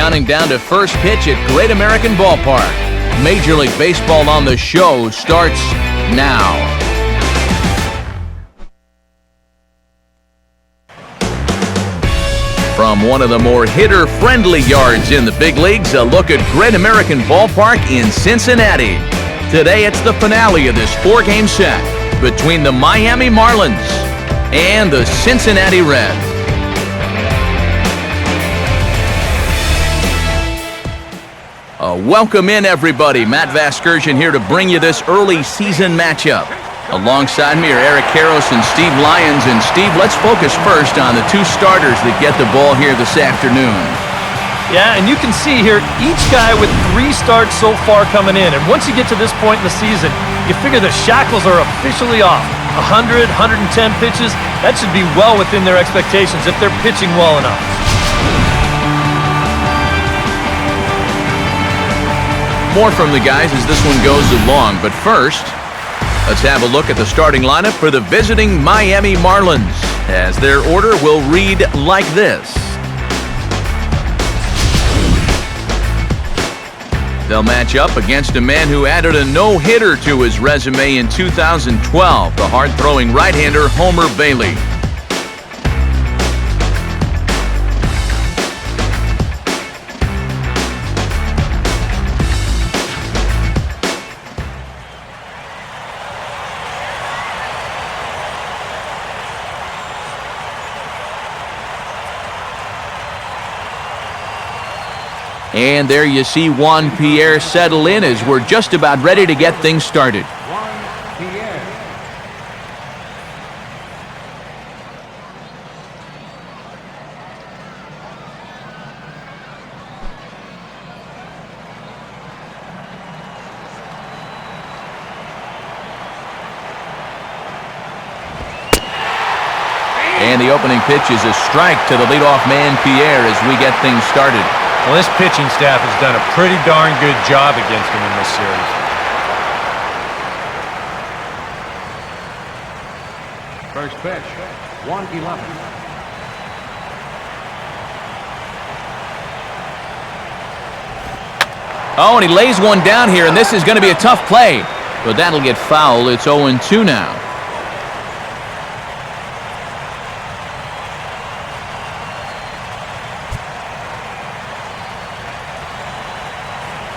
counting down to first pitch at Great American Ballpark. Major League Baseball on the show starts now. From one of the more hitter-friendly yards in the big leagues, a look at Great American Ballpark in Cincinnati. Today it's the finale of this four-game set between the Miami Marlins and the Cincinnati Reds. Welcome in, everybody. Matt Vasgersian here to bring you this early season matchup. Alongside me are Eric Karros and Steve Lyons. And Steve, let's focus first on the two starters that get the ball here this afternoon. Yeah, and you can see here each guy with 3 starts so far coming in. And once you get to this point in the season, you figure the shackles are officially off. 100, 110 pitches, that should be well within their expectations if they're pitching well enough. More from the guys as this one goes along, but first, let's have a look at the starting lineup for the visiting Miami Marlins, as their order will read like this. They'll match up against a man who added a no-hitter to his resume in 2012, the hard-throwing right-hander Homer Bailey. And there you see Juan Pierre settle in as we're just about ready to get things started. Juan Pierre. And the opening pitch is a strike to the leadoff man Pierre as we get things started. Well, this pitching staff has done a pretty darn good job against him in this series. First pitch, 1-11. Oh, and he lays one down here, and this is going to be a tough play. But that'll get foul. It's 0-2 now.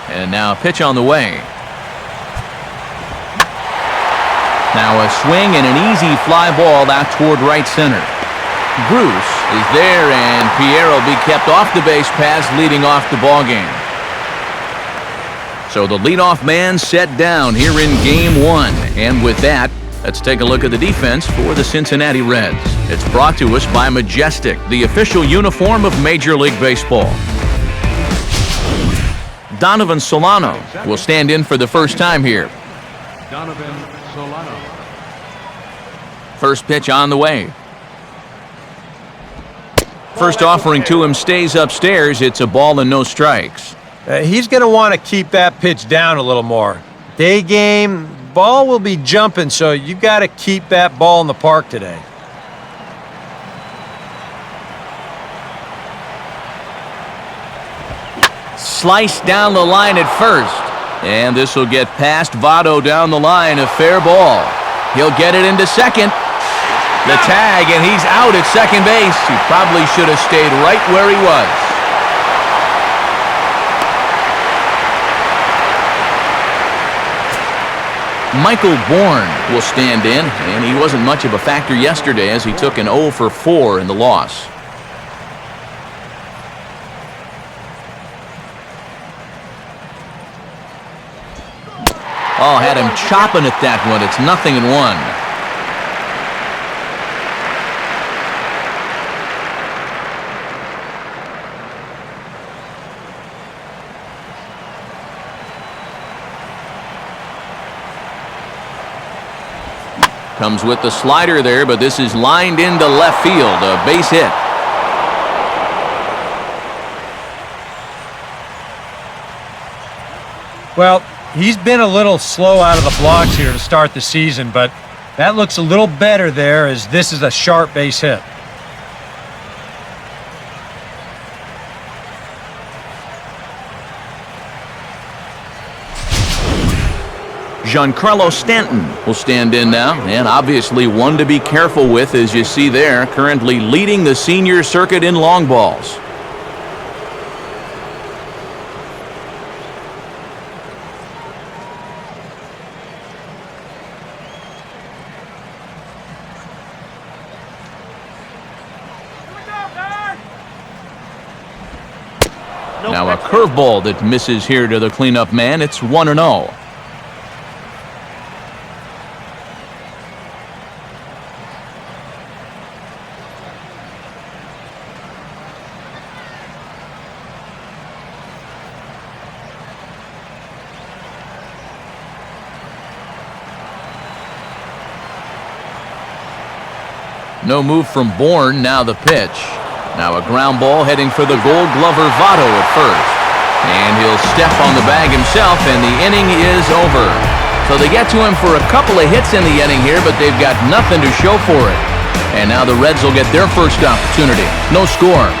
And now a pitch on the way. Now a swing and an easy fly ball out toward right center. Bruce is there, and Pierre will be kept off the base paths, leading off the ball game. So the leadoff man set down here in Game 1. And with that, let's take a look at the defense for the Cincinnati Reds. It's brought to us by Majestic, the official uniform of Major League Baseball. Donovan Solano will stand in for the first time here. Donovan Solano. First pitch on the way. First offering to him stays upstairs. It's a ball and no strikes. He's going to want to keep that pitch down a little more. Day game, ball will be jumping, so you got to keep that ball in the park today. Sliced down the line at first. And this will get past Votto down the line. A fair ball. He'll get it into second. The tag, and he's out at second base. He probably should have stayed right where he was. Michael Bourne will stand in, and he wasn't much of a factor yesterday as he took an 0 for 4 in the loss. Oh, had him chopping at that one. It's 0-1. Comes with the slider there, but this is lined into left field. A base hit. Well, he's been a little slow out of the blocks here to start the season, but that looks a little better there as this is a sharp base hit. Giancarlo Stanton will stand in now, and obviously one to be careful with, as you see there, currently leading the senior circuit in long balls. Now a curveball that misses here to the cleanup man. It's 1-0. No move from Bourne. Now the pitch. Now a ground ball heading for the Gold Glover Votto at first. And he'll step on the bag himself, and the inning is over. So they get to him for a couple of hits in the inning here, but they've got nothing to show for it. And now the Reds will get their first opportunity. No score.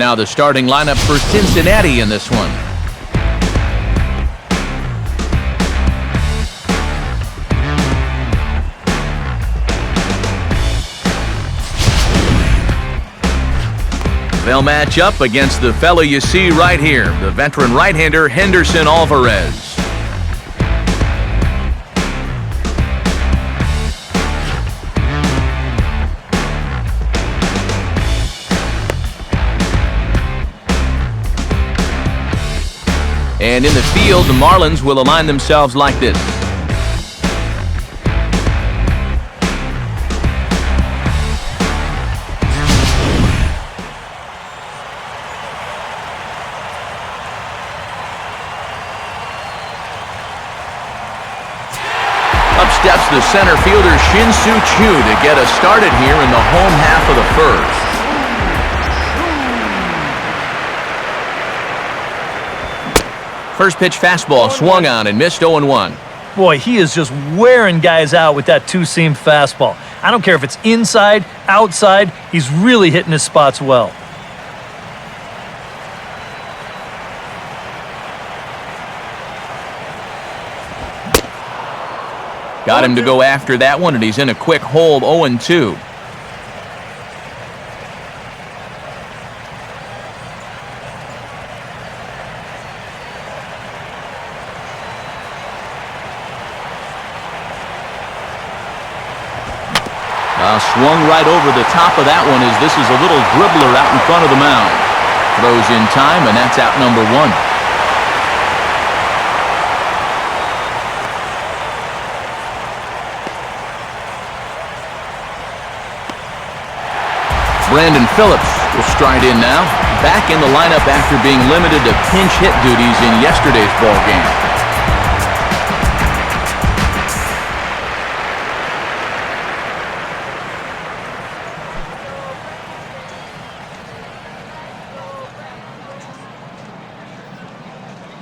Now the starting lineup for Cincinnati in this one. They'll match up against the fellow you see right here, the veteran right-hander Henderson Alvarez. And in the field, the Marlins will align themselves like this. Up steps the center fielder Shin-Soo Choo to get us started here in the home half of the first. First pitch fastball swung on and missed 0-1. Boy, he is just wearing guys out with that two-seam fastball. I don't care if it's inside, outside, he's really hitting his spots well. Got him to go after that one, and he's in a quick hold, 0-2. Swung right over the top of that one, as this is a little dribbler out in front of the mound. Throws in time, and that's out number 1. Brandon Phillips will stride in now, back in the lineup after being limited to pinch hit duties in yesterday's ball game.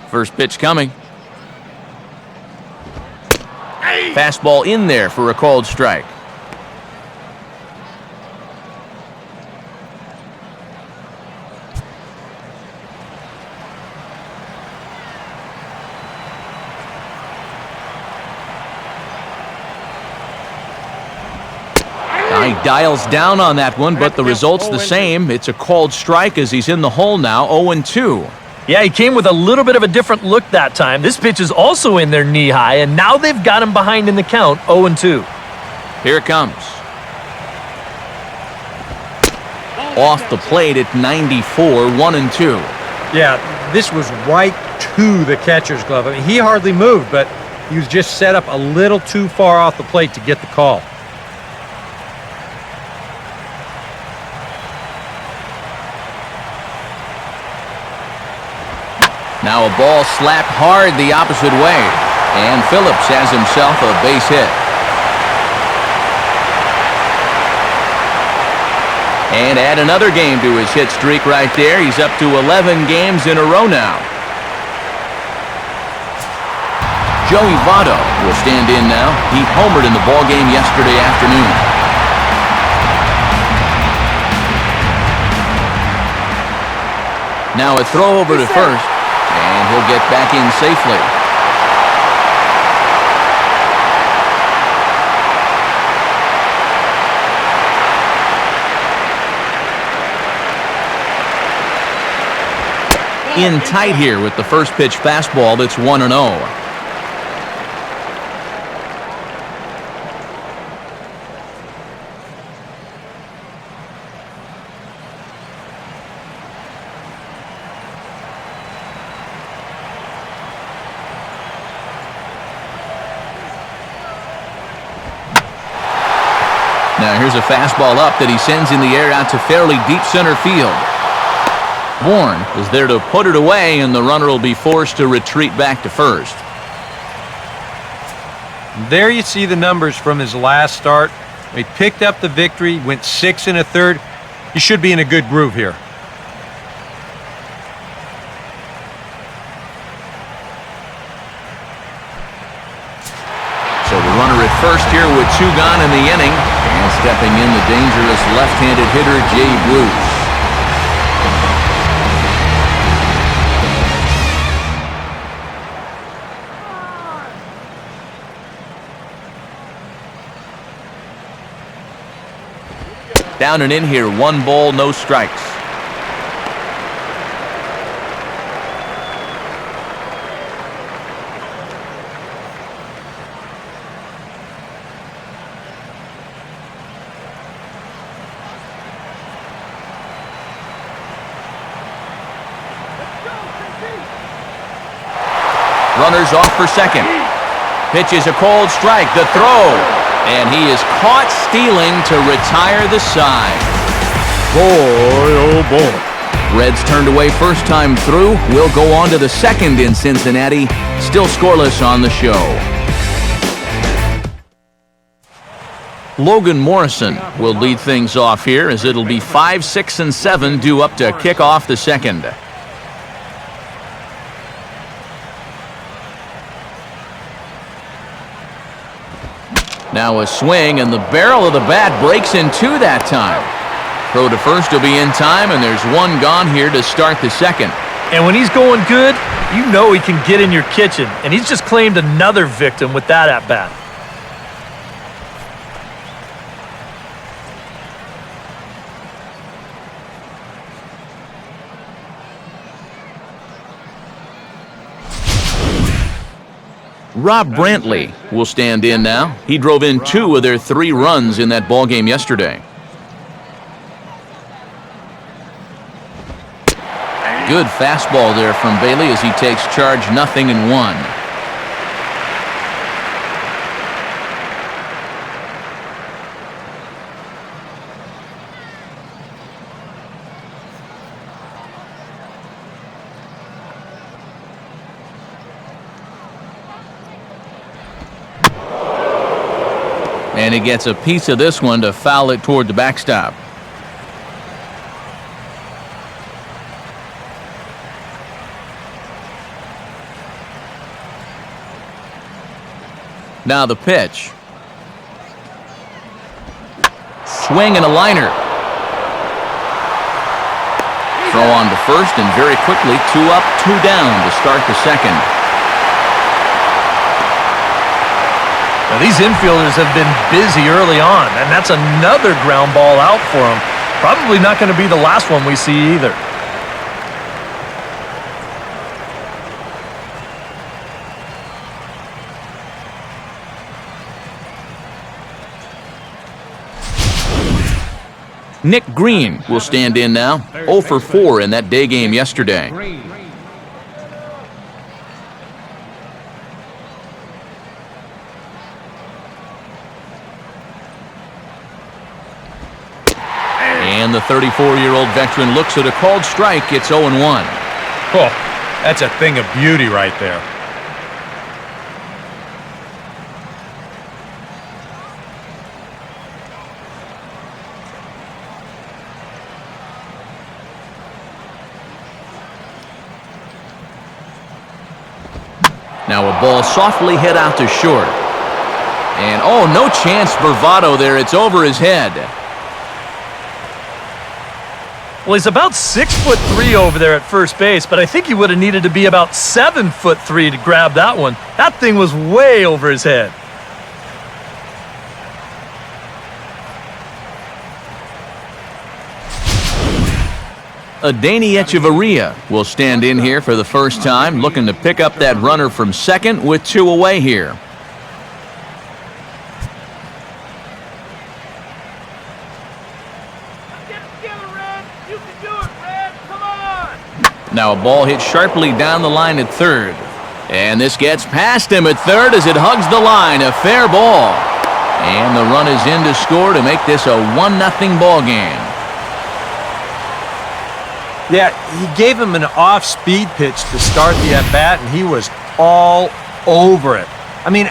First pitch coming. Fastball in there for a called strike. He dials down on that one, but the result's the same. It's a called strike as he's in the hole now, 0-2. Yeah, he came with a little bit of a different look that time. This pitch is also in there knee-high, and now they've got him behind in the count, 0-2. Here it comes. Off the plate at 94, 1-2. Yeah, this was right to the catcher's glove. I mean, he hardly moved, but he was just set up a little too far off the plate to get the call. Now a ball slapped hard the opposite way, and Phillips has himself a base hit. And add another game to his hit streak right there. He's up to 11 games in a row now. Joey Votto will stand in now. He homered in the ballgame yesterday afternoon. Now a throw over to first, and he'll get back in safely. In tight here with the first pitch fastball that's 1-0. Now here's a fastball up that he sends in the air out to fairly deep center field. Bourne is there to put it away, and the runner will be forced to retreat back to first. There you see the numbers from his last start. He picked up the victory, went 6 1/3. He should be in a good groove here. So the runner at first here with 2 gone in the inning, and stepping in the dangerous left-handed hitter Jay Bruce. Down and in here, 1 ball, no strikes. Runners off for second. Pitch is a cold strike. The throw. And he is caught stealing to retire the side. Boy, oh boy. Reds turned away first time through. We'll go on to the second in Cincinnati. Still scoreless on the show. Logan Morrison will lead things off here as it'll be 5, 6, and 7 due up to kick off the second. Now a swing, and the barrel of the bat breaks in 2 that time. Throw to first will be in time, and there's 1 gone here to start the second. And when he's going good, you know he can get in your kitchen. And he's just claimed another victim with that at-bat. Rob Brantley will stand in now. He drove in 2 of their 3 runs in that ballgame yesterday. Good fastball there from Bailey as he takes charge, 0-1. And he gets a piece of this one to foul it toward the backstop. Now the pitch. Swing and a liner. Throw on to first, and very quickly 2 up, 2 down to start the second. Now, these infielders have been busy early on, and that's another ground ball out for them. Probably not going to be the last one we see either. Nick Green will stand in now, 0 for 4 in that day game yesterday. And the 34-year-old veteran looks at a called strike. It's 0-1. Oh, that's a thing of beauty right there. Now a ball softly hit out to short. And, oh, no chance bravado there. It's over his head. Well, he's about 6'3" over there at first base, but I think he would have needed to be about 7'3" to grab that one. That thing was way over his head. Adeiny Echeverria will stand in here for the first time, looking to pick up that runner from second with 2 away here. Now a ball hit sharply down the line at third. And this gets past him at third as it hugs the line. A fair ball. And the run is in to score to make this a 1-0 ball game. Yeah, he gave him an off-speed pitch to start the at-bat, and he was all over it. I mean,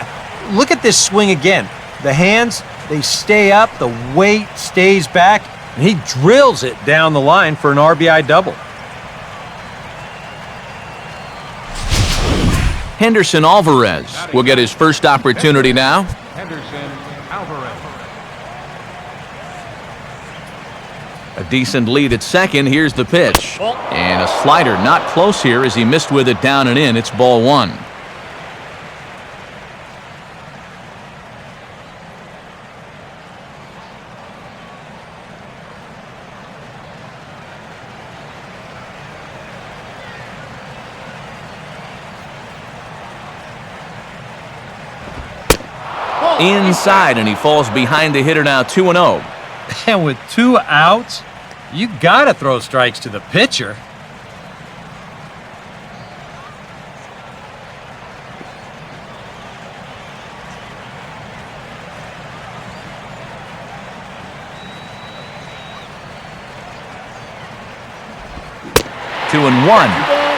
look at this swing again. The hands, they stay up, the weight stays back, and he drills it down the line for an RBI double. Henderson Alvarez will get his first opportunity now. Henderson Alvarez. A decent lead at second. Here's the pitch. And a slider not close here as he missed with it down and in. It's ball 1. Inside, and he falls behind the hitter now 2-0. And with 2 outs, you got to throw strikes to the pitcher. Two and one.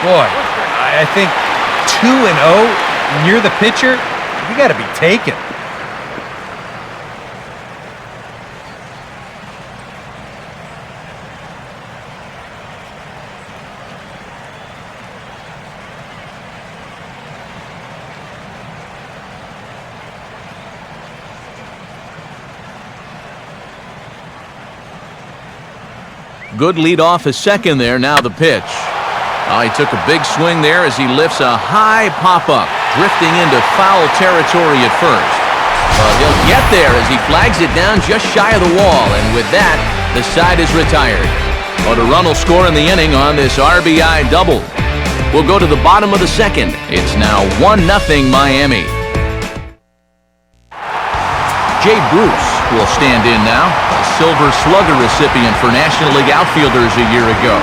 Boy, I think 2-0, and you're the pitcher, you got to be taken. Good lead off a second there. Now the pitch. Oh, he took a big swing there as he lifts a high pop-up, drifting into foul territory at first. But he'll get there as he flags it down just shy of the wall, and with that, the side is retired. But a run will score in the inning on this RBI double. We'll go to the bottom of the second. It's now 1-0 Miami. Jay Bruce will stand in now, a Silver Slugger recipient for National League outfielders a year ago.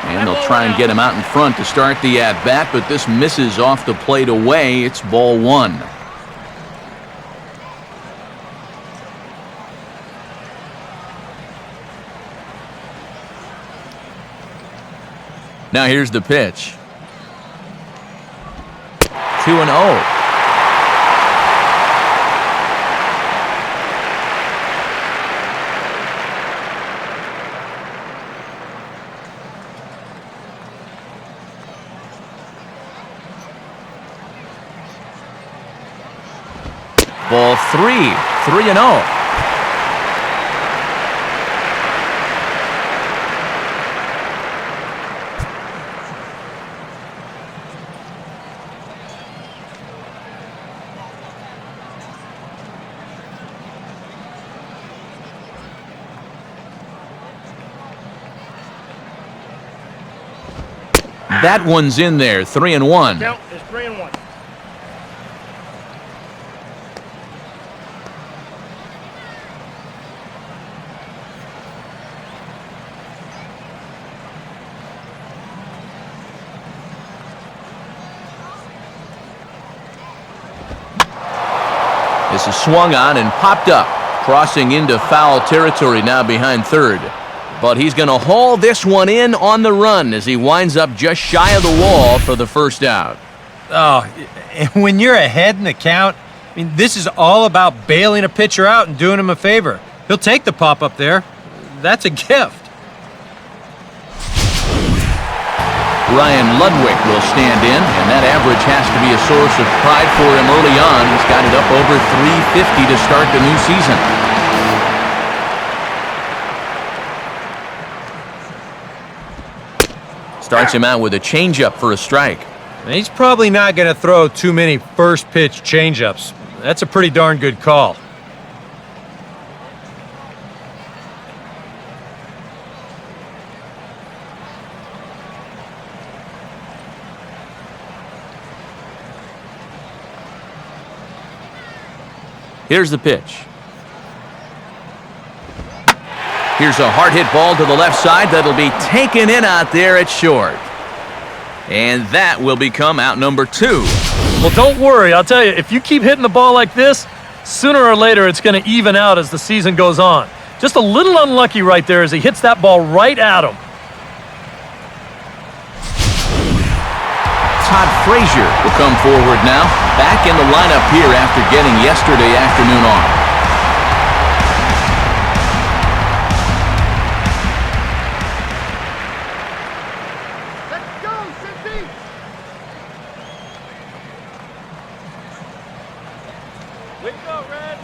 And they'll try and get him out in front to start the at-bat, but this misses off the plate away. It's ball 1. Now here's the pitch. 2-0. Ball 3, 3-0. That one's in there, 3-1. Count is 3-1. This is swung on and popped up, crossing into foul territory now behind third. But he's going to haul this one in on the run as he winds up just shy of the wall for the first out. Oh, and when you're ahead in the count, I mean, this is all about bailing a pitcher out and doing him a favor. He'll take the pop up there. That's a gift. Ryan Ludwig will stand in, and that average has to be a source of pride for him early on. He's got it up over 350 to start the new season. Starts him out with a changeup for a strike. He's probably not going to throw too many first pitch changeups. That's a pretty darn good call. Here's the pitch. Here's a hard hit ball to the left side that'll be taken in out there at short. And that will become out number 2. Well, don't worry. I'll tell you, if you keep hitting the ball like this, sooner or later it's going to even out as the season goes on. Just a little unlucky right there as he hits that ball right at him. Todd Frazier will come forward now, back in the lineup here after getting yesterday afternoon off. Let's go, Cindy! Way to go, Red.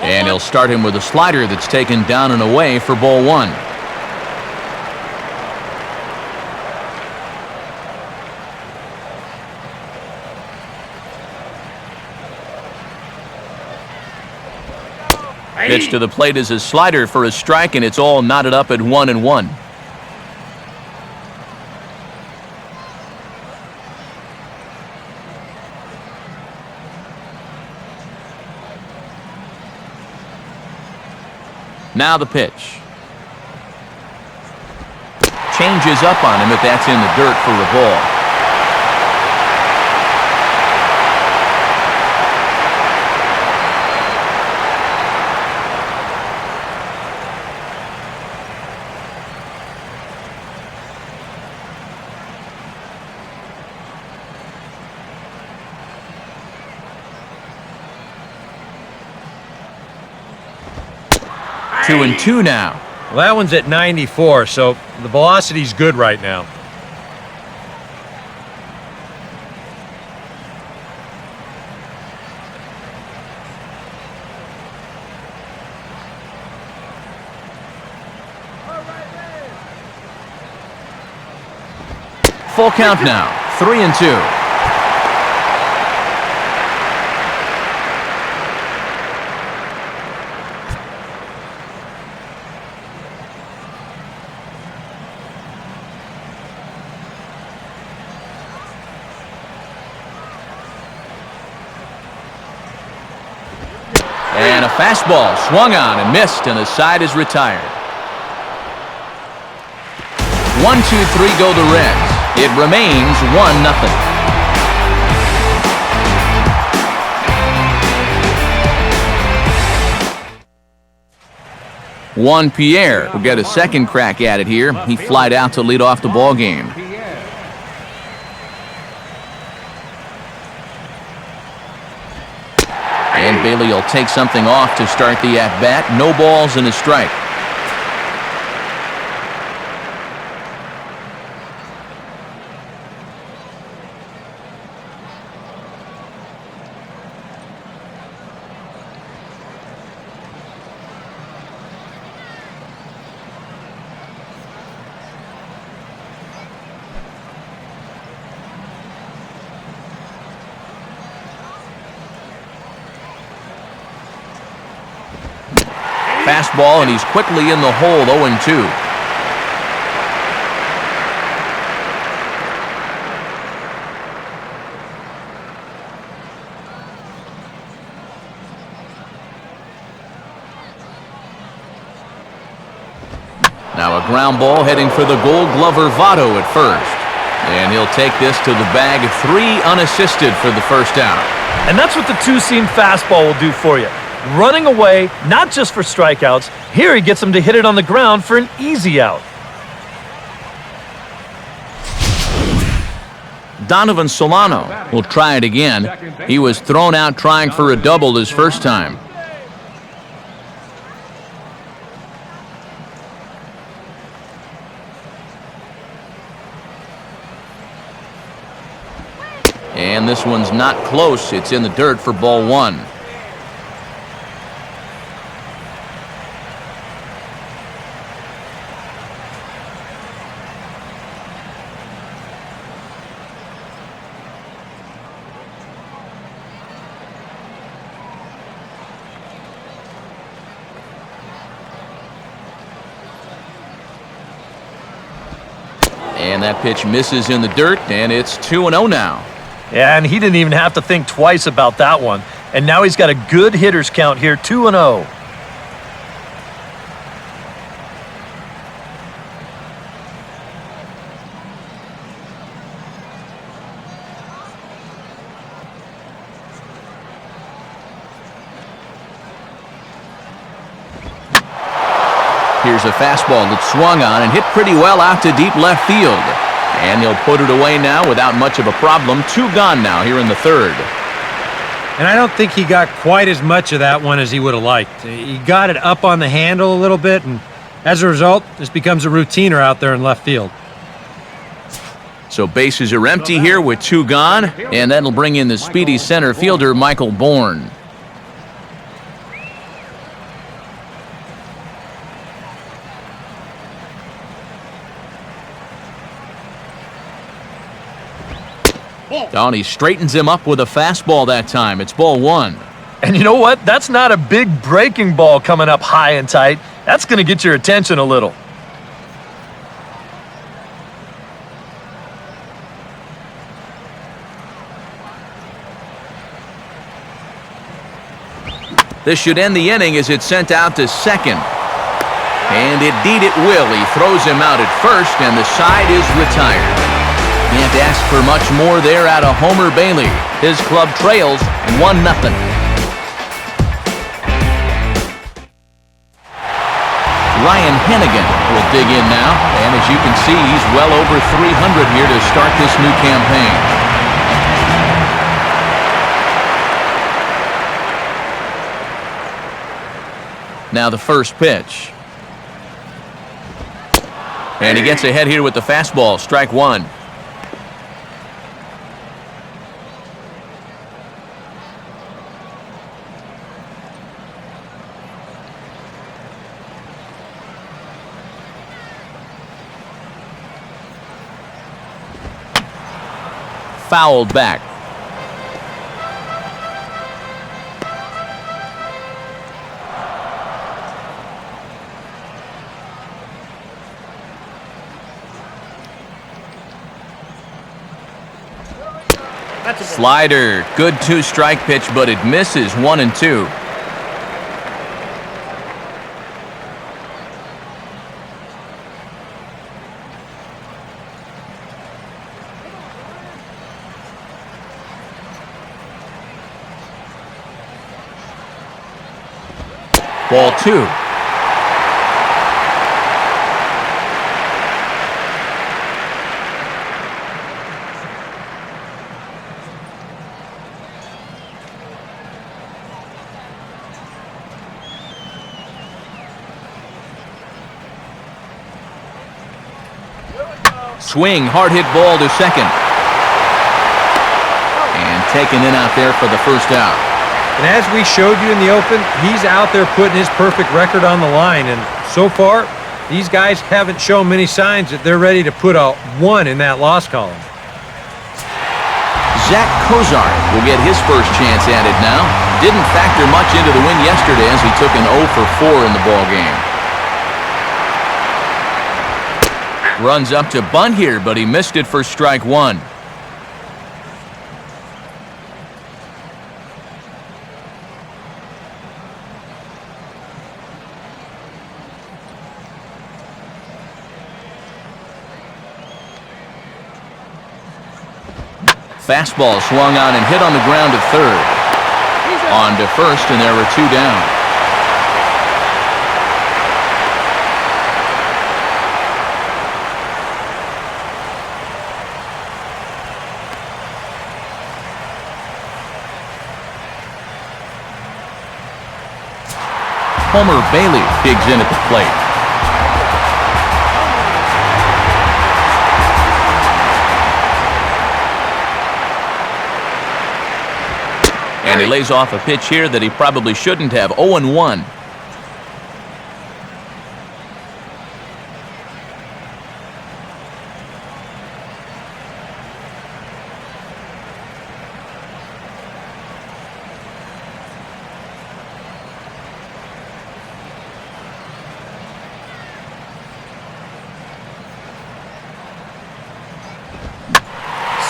And he'll start him with a slider that's taken down and away for ball 1. Pitch to the plate is a slider for a strike, and it's all knotted up at 1-1. Now the pitch. Changes up on him, but that's in the dirt for a ball. Two and two now. Well, that one's at 94, so the velocity's good right now. Full count now. 3-2. And a fastball swung on and missed, and the side is retired. 1-2-3 go the Reds. It remains 1-0. Juan Pierre will get a second crack at it here. He flied out to lead off the ball game. And Bailey will take something off to start the at-bat. No balls and a strike. Fastball, and he's quickly in the hole, 0-2. Now a ground ball heading for the Gold Glover Votto at first. And he'll take this to the bag, 3 unassisted for the first out. And that's what the two-seam fastball will do for you. Running away, not just for strikeouts. Here he gets him to hit it on the ground for an easy out. Donovan Solano will try it again. He was thrown out trying for a double his first time. And this one's not close. It's in the dirt for ball one. And that pitch misses in the dirt, and it's 2-0 now. Yeah, and he didn't even have to think twice about that one. And now he's got a good hitters count here, 2-0. Here's a fastball that swung on and hit pretty well out to deep left field. And they'll put it away now without much of a problem. 2 gone now here in the third. And I don't think he got quite as much of that one as he would have liked. He got it up on the handle a little bit, and as a result, this becomes a routiner out there in left field. So bases are empty here with 2 gone, and that'll bring in the speedy center fielder, Michael Bourne. Donnie straightens him up with a fastball that time. It's ball one. And you know what? That's not a big breaking ball coming up high and tight. That's going to get your attention a little. This should end the inning as it's sent out to second. And indeed it will. He throws him out at first, and the side is retired. Can't ask for much more there out of Homer Bailey. His club trails 1-0. Ryan Hennigan will dig in now, and as you can see, he's well over 300 here to start this new campaign. Now the first pitch. And he gets ahead here with the fastball, strike one. Fouled back. Slider, good 2-strike pitch, but it misses. 1-2. Ball 2. Swing, hard hit ball to second. And taken in out there for the first out. And as we showed you in the open, he's out there putting his perfect record on the line. And so far, these guys haven't shown many signs that they're ready to put a 1 in that loss column. Zach Kozar will get his first chance at it now. Didn't factor much into the win yesterday as he took an 0 for 4 in the ballgame. Runs up to bunt here, but he missed it for strike one. Fastball swung on and hit on the ground to third. On to first, and there were 2 down. Homer Bailey digs in at the plate. And he lays off a pitch here that he probably shouldn't have. 0-1.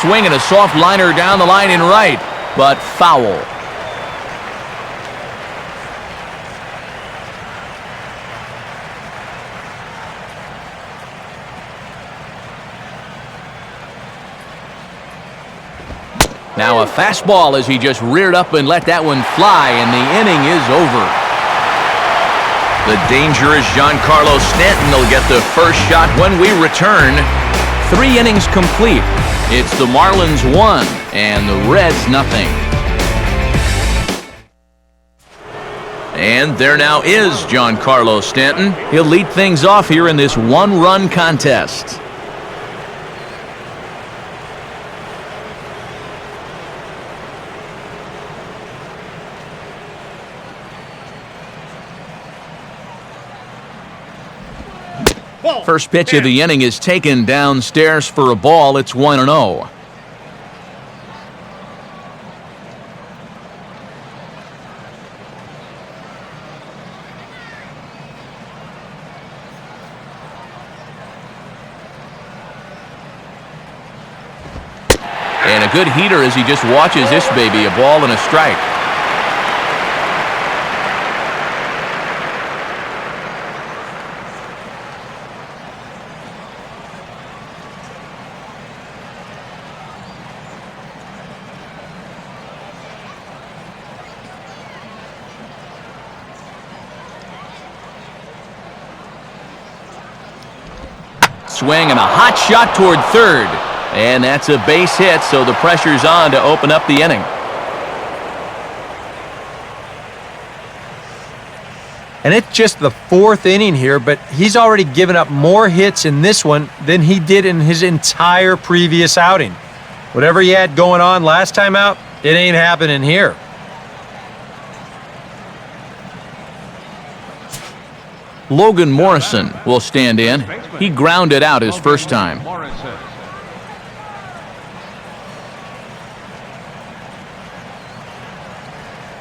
Swinging a soft liner down the line in right, but foul. Now a fastball as he just reared up and let that one fly, and the inning is over. The dangerous Giancarlo Stanton will get the first shot when we return. 3 innings complete. It's the Marlins 1 and the Reds nothing. And there now is Giancarlo Stanton. He'll lead things off here in this 1-run contest. First pitch of the inning is taken downstairs for a ball. It's 1-0. And a good heater as he just watches this baby. A ball and a strike. Swing and a hot shot toward third. And that's a base hit, so the pressure's on to open up the inning. And it's just the 4th inning here, but he's already given up more hits in this one than he did in his entire previous outing. Whatever he had going on last time out, it ain't happening here. Logan Morrison will stand in. He grounded out his first time.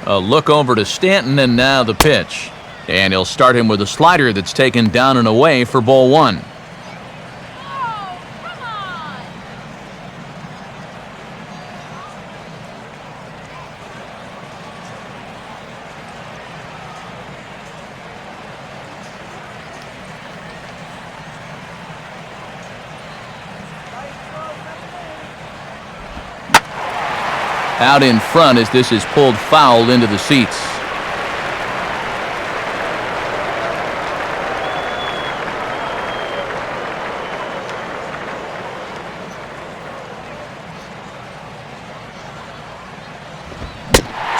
A look over to Stanton, and now the pitch. And he'll start him with a slider that's taken down and away for ball 1. Out in front as this is pulled foul into the seats.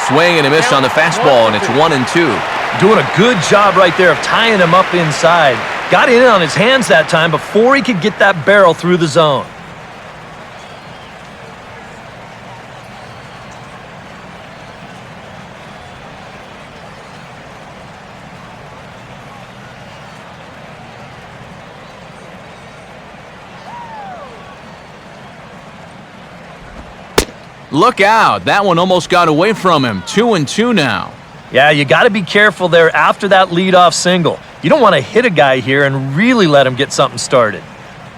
Swing and a miss on the fastball, and it's 1-2. Doing a good job right there of tying him up inside. Got in on his hands that time before he could get that barrel through the zone. Look out. That one almost got away from him. 2-2 now. Yeah, you got to be careful there after that leadoff single. You don't want to hit a guy here and really let him get something started.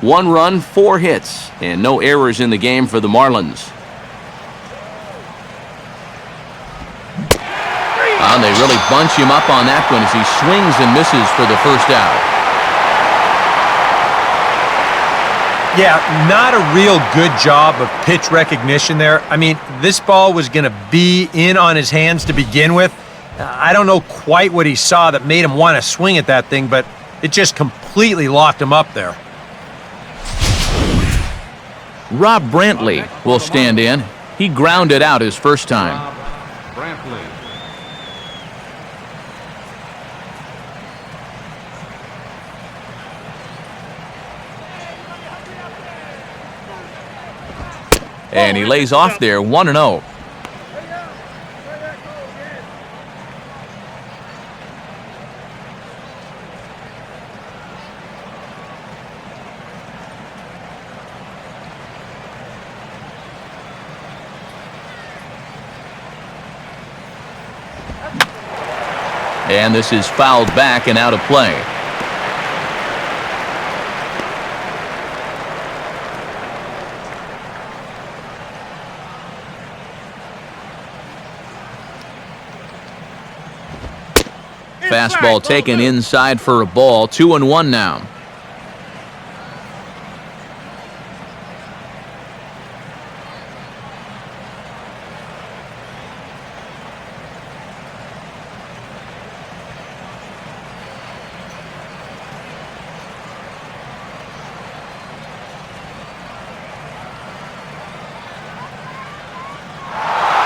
1 run, 4 hits, and no errors in the game for the Marlins. And they really bunch him up on that one as he swings and misses for the first out. Yeah, not a real good job of pitch recognition there. I mean, this ball was going to be in on his hands to begin with. I don't know quite what he saw that made him want to swing at that thing, but it just completely locked him up there. Rob Brantley will stand in. He grounded out his first time. And he lays off there 1-0. And this is fouled back and out of play. Fastball taken inside for a ball. 2-1 now.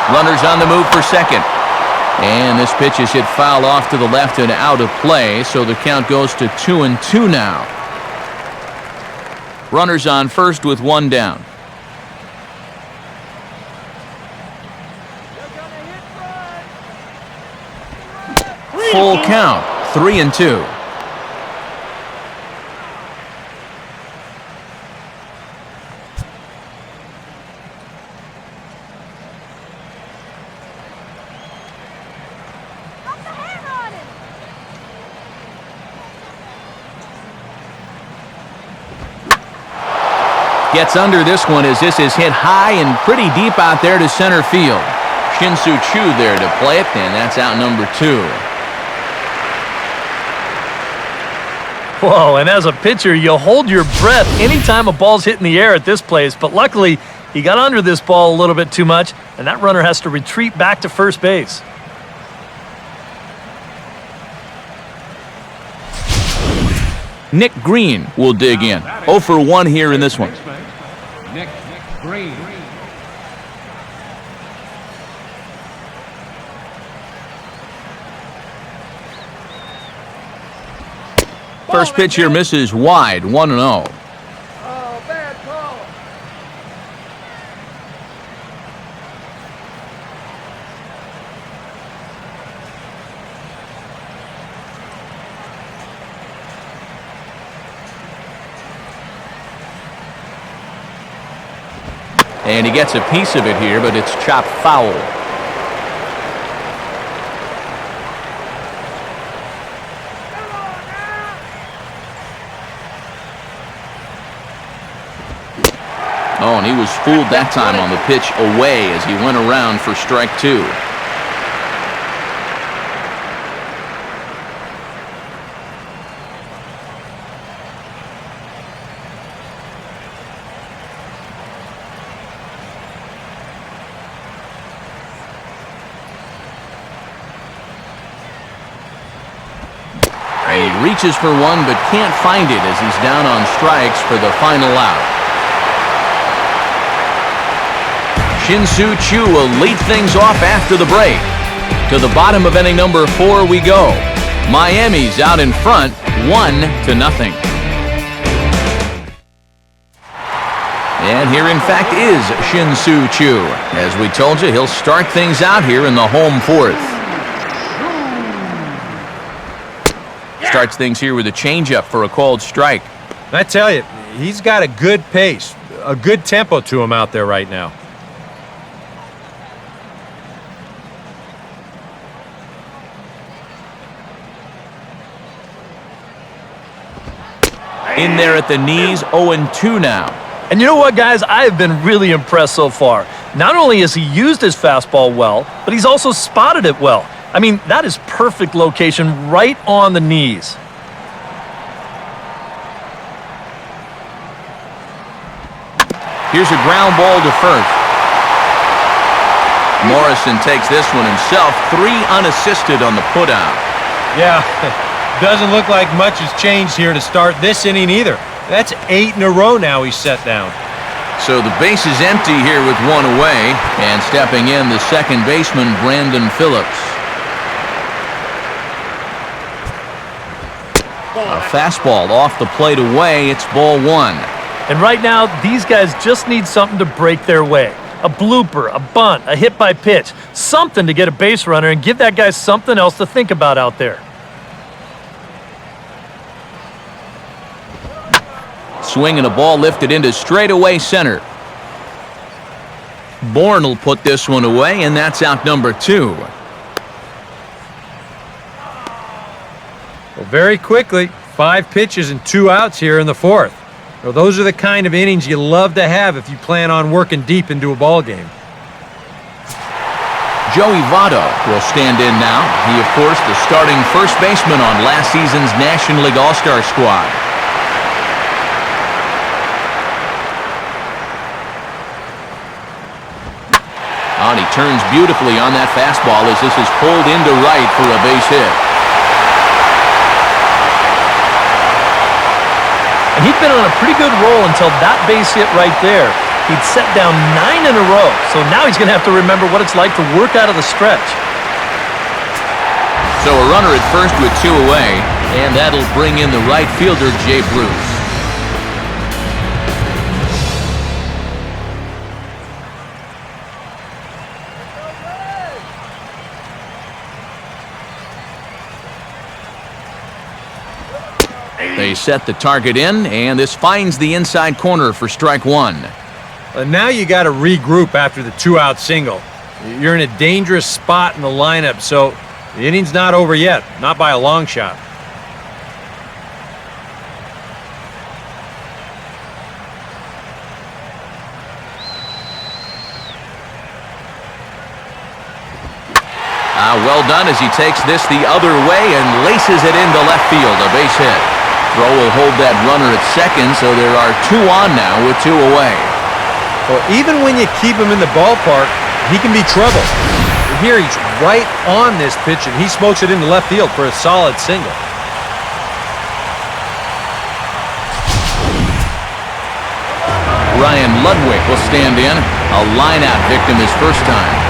Runners on the move for second. And this pitch is hit foul off to the left and out of play, so the count goes to 2-2 now. Runners on first with one down. Full count, 3-2. Gets under this one as this is hit high and pretty deep out there to center field. Shin-Soo Choo there to play it, and that's out number 2. Whoa, and as a pitcher, you hold your breath anytime a ball's hit in the air at this place, but luckily he got under this ball a little bit too much, and that runner has to retreat back to first base. Nick Green will dig in. 0 for 1 here in this one. Nick Green. First pitch here misses wide, 1-0. Oh, bad call. And he gets a piece of it here, but it's chopped foul. Oh, and he was fooled that time on the pitch away as he went around for strike 2. And he reaches for one but can't find it as he's down on strikes for the final out. Shin-Soo Choo will lead things off after the break. To the bottom of inning number 4 we go. Miami's out in front, 1-0. And here in fact is Shin-Soo Choo. As we told you, he'll start things out here in the home 4th. Starts things here with a changeup for a called strike. I tell you, he's got a good pace, a good tempo to him out there right now. In there at the knees, 0-2 now. And you know what, guys? I have been really impressed so far. Not only has he used his fastball well, but he's also spotted it well. I mean, that is perfect location right on the knees. Here's a ground ball to first. Morrison takes this one himself, 3 unassisted on the putout. Yeah, doesn't look like much has changed here to start this inning either. That's 8 in a row now he's set down. So the base is empty here with one away, and stepping in the second baseman, Brandon Phillips. A fastball off the plate away. It's ball 1. And right now, these guys just need something to break their way. A blooper, a bunt, a hit by pitch, something to get a base runner and give that guy something else to think about out there. Swinging a ball lifted into straightaway center. Bourne will put this one away, and that's out number 2. Well, very quickly, 5 pitches and 2 outs here in the 4th. Well, those are the kind of innings you love to have if you plan on working deep into a ball game. Joey Votto will stand in now. He, of course, the starting first baseman on last season's National League All-Star squad. And he turns beautifully on that fastball as this is pulled into right for a base hit. And he'd been on a pretty good roll until that base hit right there. He'd set down 9 in a row, so now he's going to have to remember what it's like to work out of the stretch. So a runner at first with 2 away, and that'll bring in the right fielder, Jay Bruce. They set the target in, and this finds the inside corner for strike 1. And now you got to regroup after the 2-out single. You're in a dangerous spot in the lineup, so the inning's not over yet, not by a long shot. Well done as he takes this the other way and laces it into left field, a base hit. Throw will hold that runner at second, so there are 2 on now with 2 away. Well, even when you keep him in the ballpark, he can be trouble. Here he's right on this pitch, and he smokes it into left field for a solid single. Ryan Ludwig will stand in, a line-out victim his first time.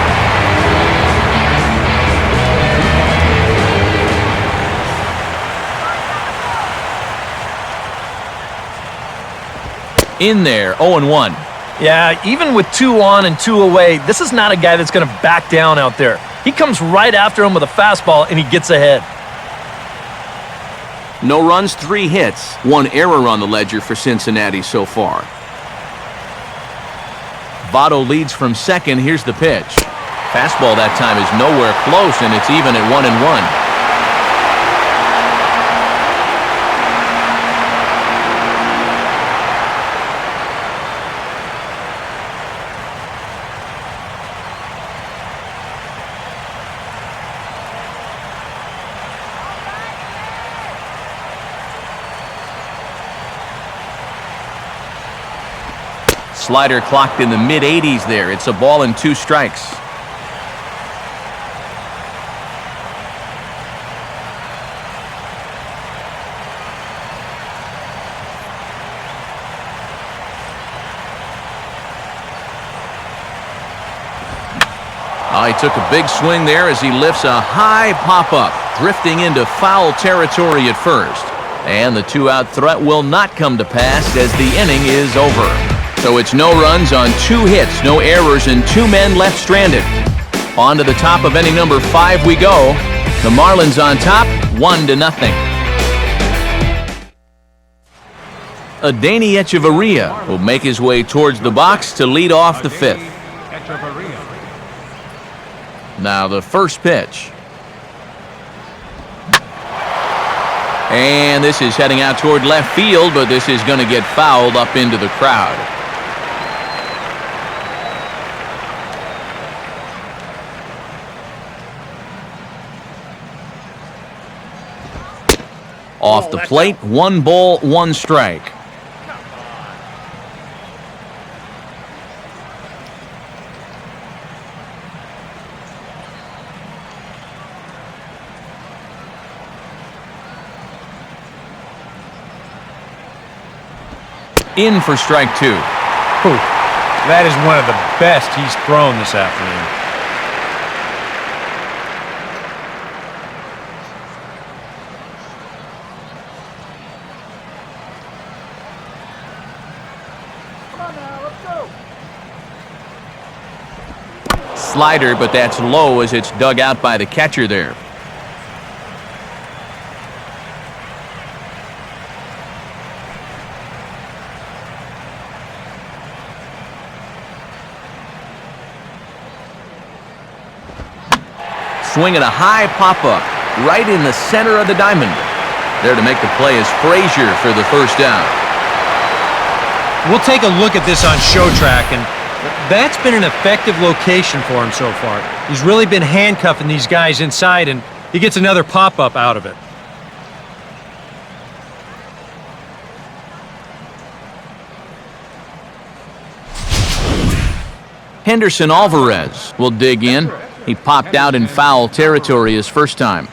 In there, 0-1. Yeah, even with 2 on and 2 away, this is not a guy that's going to back down out there. He comes right after him with a fastball, and he gets ahead. No runs, 3 hits. 1 error on the ledger for Cincinnati so far. Votto leads from second. Here's the pitch. Fastball that time is nowhere close, and it's even at 1-1. Slider clocked in the mid-80s there. It's a ball and 2 strikes. He took a big swing there as he lifts a high pop-up, drifting into foul territory at first. And the 2-out threat will not come to pass as the inning is over. So it's no runs on 2 hits, no errors, and 2 men left stranded. On to the top of inning number 5 we go. The Marlins on top, 1-0. Adeiny Echeverria will make his way towards the box to lead off the 5th. Now the first pitch. And this is heading out toward left field, but this is going to get fouled up into the crowd. Off the plate, 1 ball, 1 strike. In for strike 2. Ooh, that is one of the best he's thrown this afternoon. now. Let's go. Slider, but that's low as it's dug out by the catcher there. Swinging a high pop-up right in the center of the diamond. There to make the play is Frazier for the first down. We'll take a look at this on show track, and that's been an effective location for him so far. He's really been handcuffing these guys inside, and he gets another pop-up out of it. Henderson Alvarez will dig in. He popped out in foul territory his first time.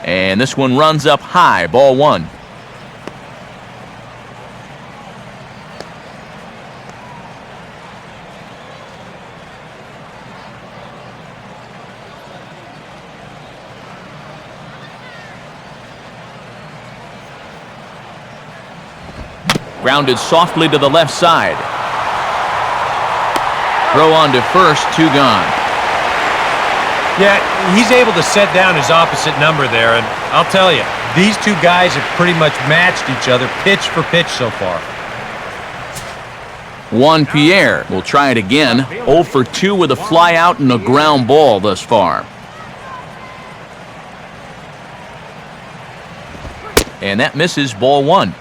And this one runs up high, ball one. Grounded softly to the left side. Throw on to first, 2 gone. Yeah, he's able to set down his opposite number there, and I'll tell you, these two guys have pretty much matched each other pitch for pitch so far. Juan Pierre will try it again. 0 for 2 with a fly out and a ground ball thus far. And that misses, ball one.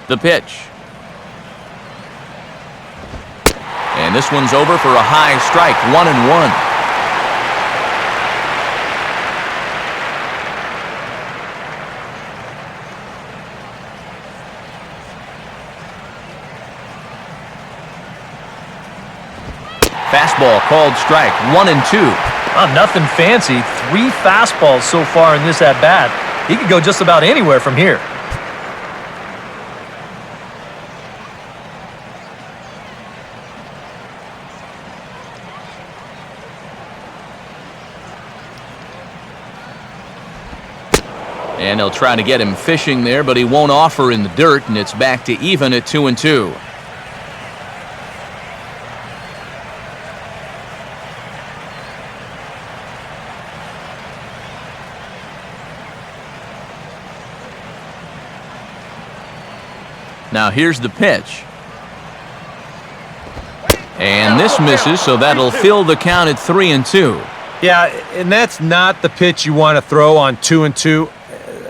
The pitch. And this one's over for a high strike, 1-1. Fastball called strike, 1-2. Oh, nothing fancy. 3 fastballs so far in this at-bat. He could go just about anywhere from here. And they'll try to get him fishing there, but he won't offer in the dirt, and it's back to even at 2-2. Now here's the pitch. And this misses, so that'll fill the count at 3-2. Yeah, and that's not the pitch you want to throw on 2-2.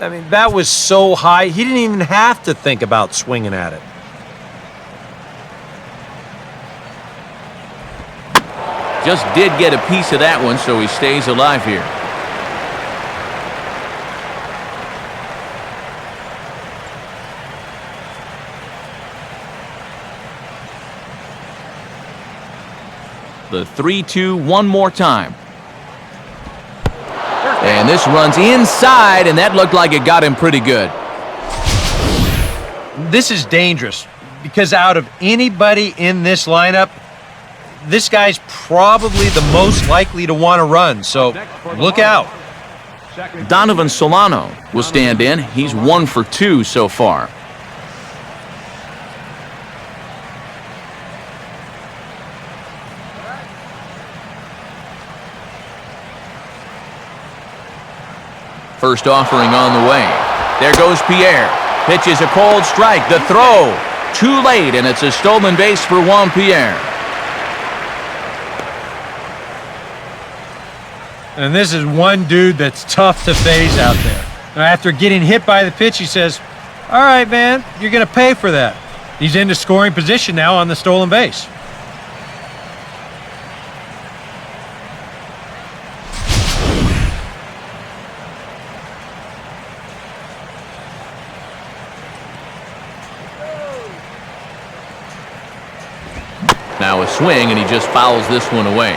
I mean, that was so high, he didn't even have to think about swinging at it. Just did get a piece of that one, so he stays alive here. The 3-2 one more time. And this runs inside, and that looked like it got him pretty good. This is dangerous because out of anybody in this lineup, this guy's probably the most likely to want to run, so look out. Donovan Solano will stand in. He's 1 for 2 so far. First offering on the way. There goes Pierre. Pitch is a cold strike. The throw. Too late, and it's a stolen base for Juan Pierre. And this is one dude that's tough to phase out there. Now, after getting hit by the pitch, he says, all right, man, you're going to pay for that. He's into scoring position now on the stolen base. Now a swing, and he just fouls this one away.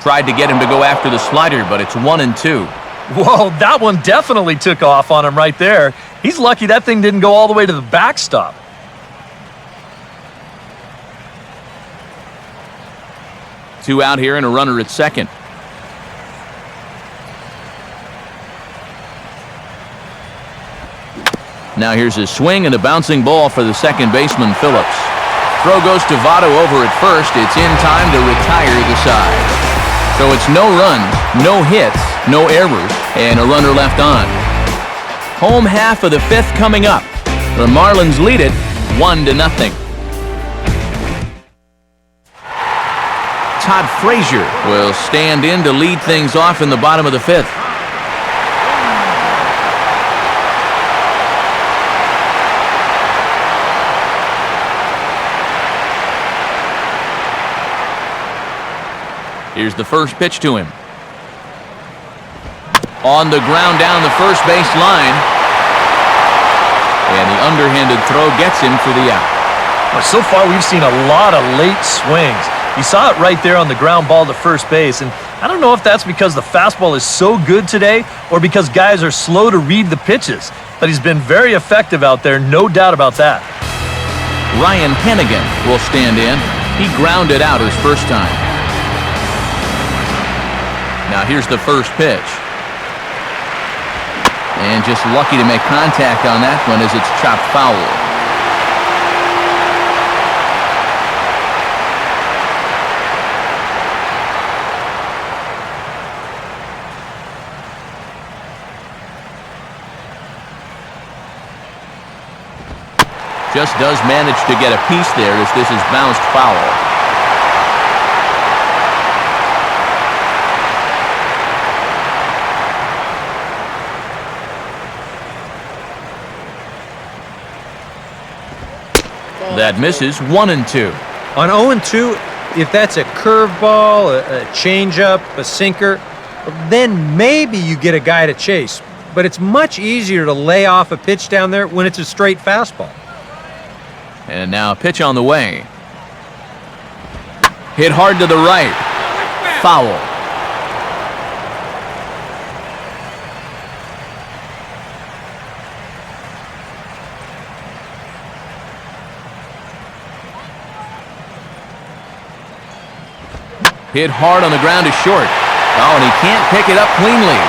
Tried to get him to go after the slider, but it's 1-2. Whoa, that one definitely took off on him right there. He's lucky that thing didn't go all the way to the backstop. Two out here and a runner at second. Now here's a swing and a bouncing ball for the second baseman, Phillips. Throw goes to Votto over at first. It's in time to retire the side. So it's no runs, no hits, no errors, and a runner left on. Home half of the fifth coming up. The Marlins lead it 1-0. Todd Frazier will stand in to lead things off in the bottom of the fifth. Here's the first pitch to him. On the ground down the first base line. And the underhanded throw gets him for the out. Well, so far we've seen a lot of late swings. You saw it right there on the ground ball to first base, and I don't know if that's because the fastball is so good today or because guys are slow to read the pitches, but he's been very effective out there, no doubt about that. Ryan Hennigan will stand in. He grounded out his first time. Now here's the first pitch. And just lucky to make contact on that one as it's chopped foul. Just does manage to get a piece there as this is bounced foul. That misses. 1-2. On 0-2, if that's a curveball, a changeup, a sinker, then maybe you get a guy to chase. But it's much easier to lay off a pitch down there when it's a straight fastball. And now a pitch on the way. Hit hard to the right. Foul. Hit hard on the ground to short. Oh, and he can't pick it up cleanly.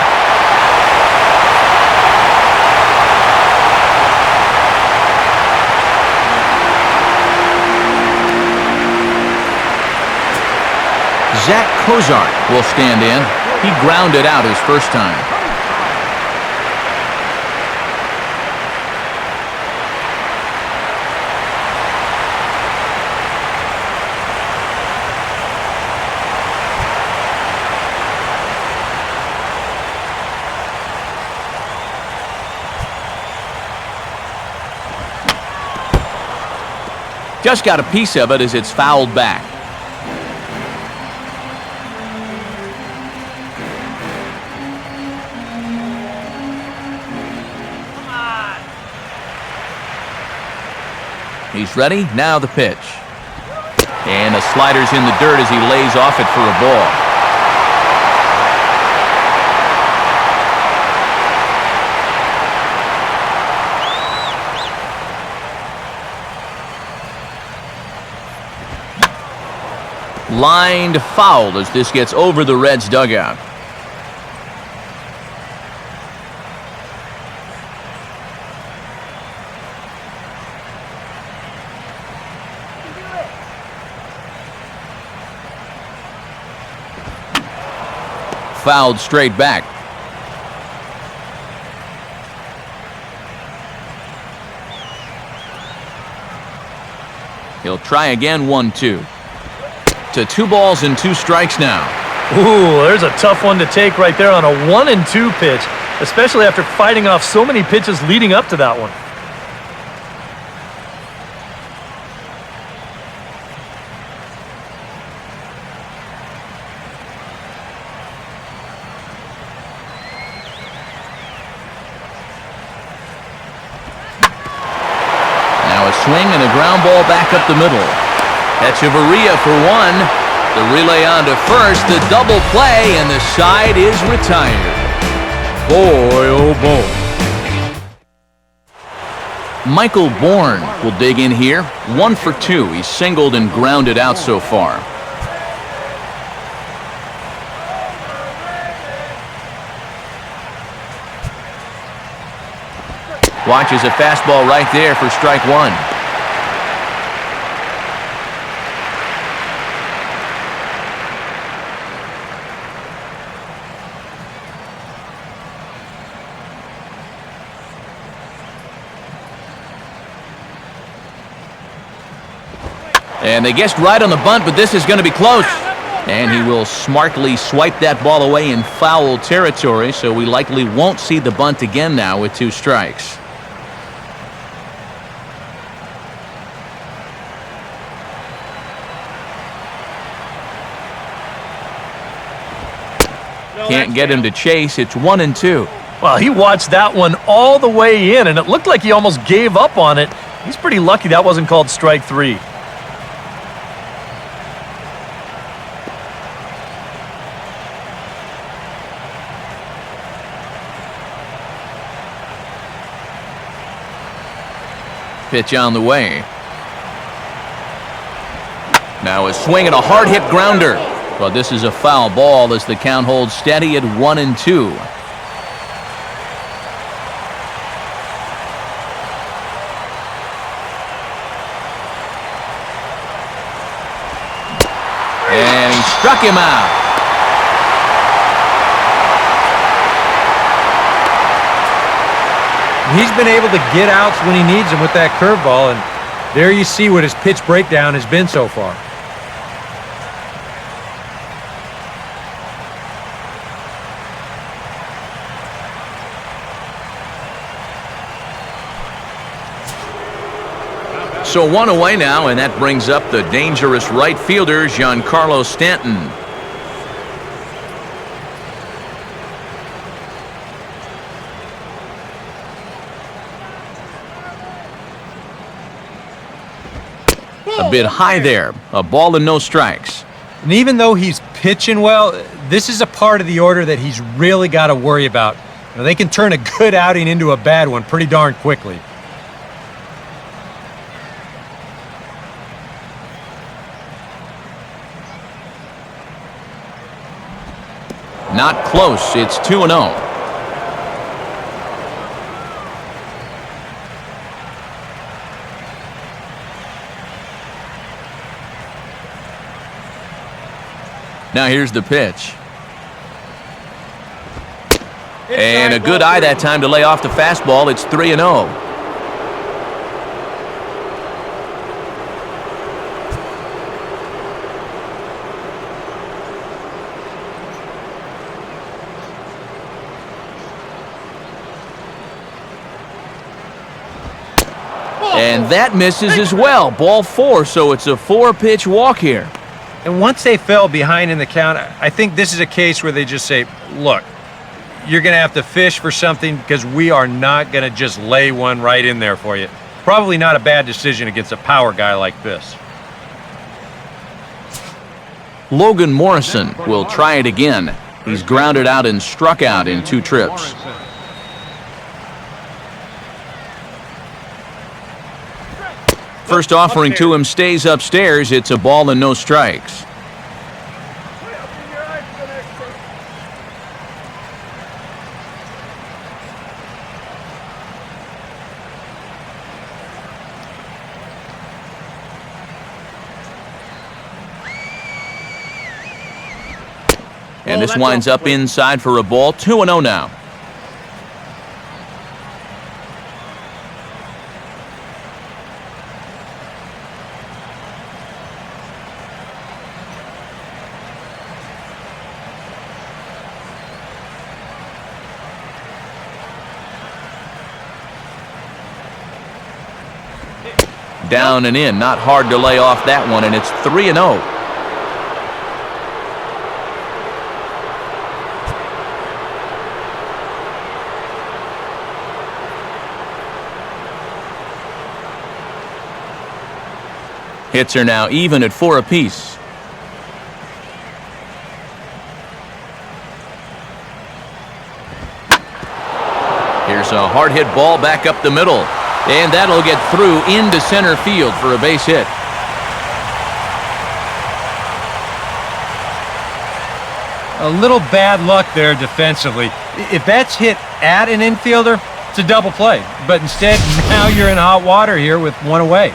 Zach Cozart will stand in. He grounded out his first time. Just got a piece of it as it's fouled back. He's ready. Now the pitch. And the slider's in the dirt as he lays off it for a ball. Lined foul as this gets over the Reds' dugout. Fouled straight back. He'll try again. 1-2. To 2 balls and 2 strikes now. Ooh, there's a tough one to take right there on a 1-2 pitch, especially after fighting off so many pitches leading up to that one. Now a swing and a ground ball back up the middle. Echeverria for 1. The relay on to first, the double play, and the side is retired. Boy, oh boy. Michael Bourne will dig in here. 1 for 2. He's singled and grounded out so far. Watches a fastball right there for strike 1. And they guessed right on the bunt, but this is going to be close. And he will smartly swipe that ball away in foul territory, so we likely won't see the bunt again now with 2 strikes. Can't get him to chase. It's 1-2. Well, he watched that one all the way in, and it looked like he almost gave up on it. He's pretty lucky that wasn't called strike 3. Pitch on the way. Now a swing and a hard hit grounder. But this is a foul ball as the count holds steady at 1-2. And he struck him out. He's been able to get outs when he needs them with that curveball, and there you see what his pitch breakdown has been so far. So 1 away now, and that brings up the dangerous right fielder, Giancarlo Stanton. A bit high there. A ball and no strikes. And even though he's pitching well, this is a part of the order that he's really got to worry about. You know, they can turn a good outing into a bad one pretty darn quickly. Not close. It's 2-0. Now here's the pitch. And a good eye that time to lay off the fastball. It's 3-0. And that misses as well. Ball 4, so it's a 4-pitch walk here. And once they fell behind in the count, I think this is a case where they just say, look, you're going to have to fish for something because we are not going to just lay one right in there for you. Probably not a bad decision against a power guy like this. Logan Morrison will try it again. He's grounded out and struck out in 2 trips. First offering to him stays upstairs. It's a ball and no strikes. And this winds up inside for a ball. 2-0 now. Down and in. Not hard to lay off that one, and it's 3-0. Hits are now even at 4 apiece. Here's a hard hit ball back up the middle. And that'll get through into center field for a base hit. A little bad luck there defensively. If that's hit at an infielder, it's a double play. But instead, now you're in hot water here with one away.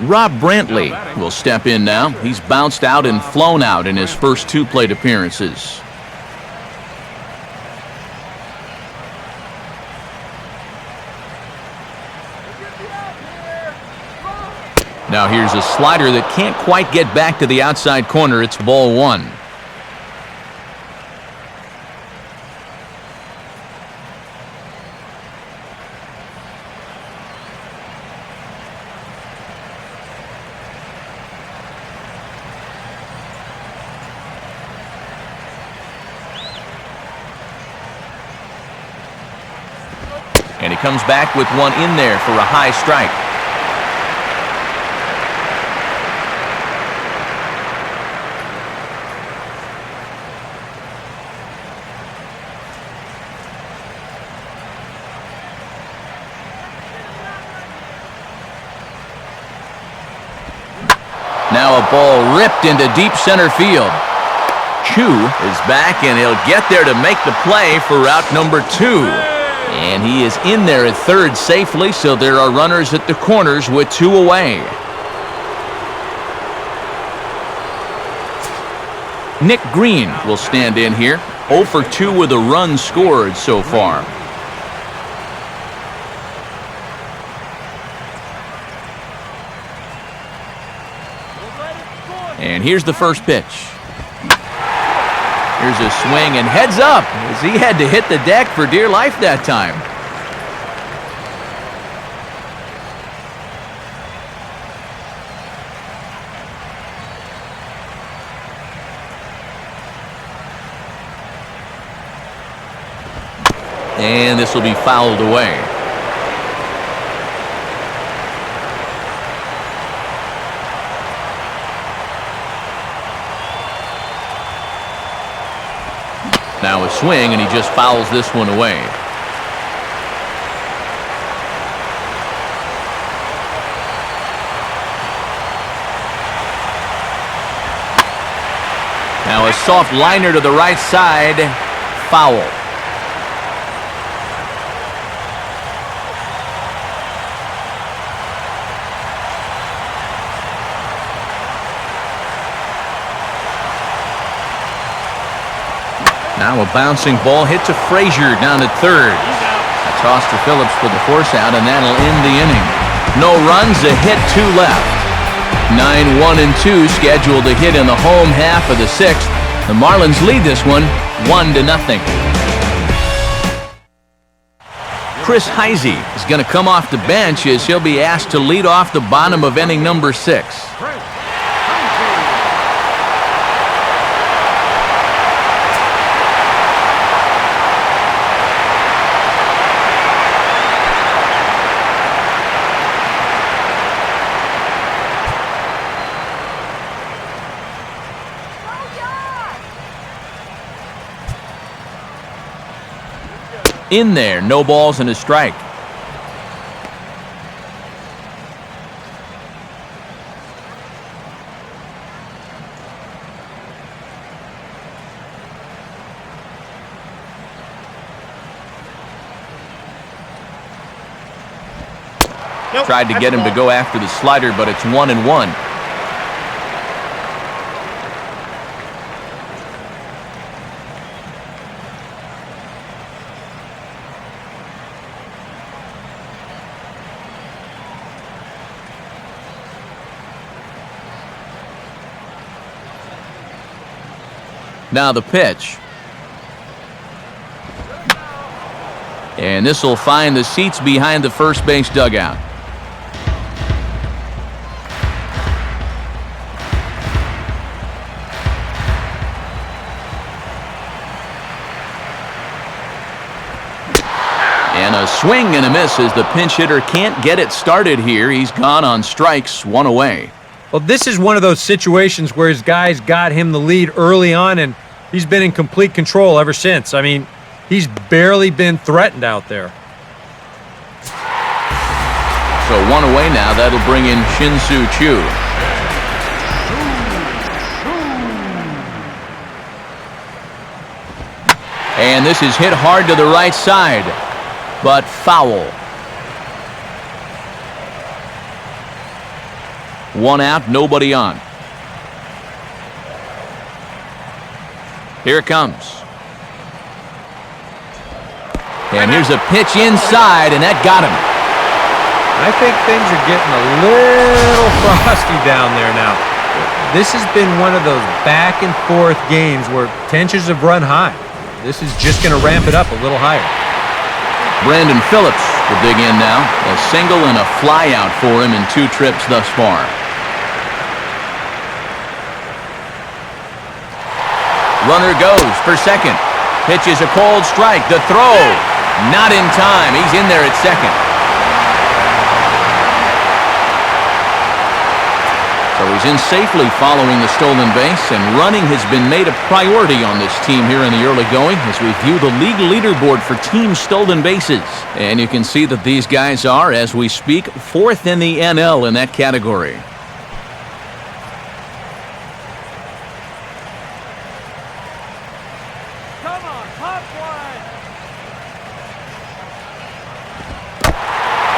Rob Brantley will step in now. He's bounced out and flown out in his first 2 plate appearances. Now here's a slider that can't quite get back to the outside corner. It's ball 1. And he comes back with one in there for a high strike. Now a ball ripped into deep center field. Chu is back, and he'll get there to make the play for route number 2. And he is in there at third safely, so there are runners at the corners with 2 away. Nick Green will stand in here. 0 for 2 with a run scored so far. And here's the first pitch. Here's a swing and heads up as he had to hit the deck for dear life that time. And this will be fouled away. Now a swing, and he just fouls this one away. Now a soft liner to the right side. Foul. Now a bouncing ball hit to Frazier down at third. A toss to Phillips for the force out, and that'll end the inning. No runs, a hit, 2 left. 9-1 and 2 scheduled to hit in the home half of the 6th. The Marlins lead this one 1-0. Chris Heisey is going to come off the bench as he'll be asked to lead off the bottom of inning number 6. In there, no balls and a strike. Nope, tried to get him to go after the slider, but it's 1-1. Now the pitch. And this will find the seats behind the first base dugout. And a swing and a miss as the pinch hitter can't get it started here. He's gone on strikes, 1 away. Well, this is one of those situations where his guys got him the lead early on, and he's been in complete control ever since. I mean, he's barely been threatened out there. So one away now. That'll bring in Shin-Soo Choo. And this is hit hard to the right side, but foul. One out, nobody on. Here it comes. And here's a pitch inside, and that got him. I think things are getting a little frosty down there now. This has been one of those back and forth games where tensions have run high. This is just going to ramp it up a little higher. Brandon Phillips will dig in now. A single and a fly out for him in 2 trips thus far. Runner goes for second. Pitch is a cold strike. The throw, not in time. He's in there at second. So he's in safely following the stolen base, and running has been made a priority on this team here in the early going as we view the league leaderboard for team stolen bases. And you can see that these guys are, as we speak, 4th in the NL in that category. Come on, pop one.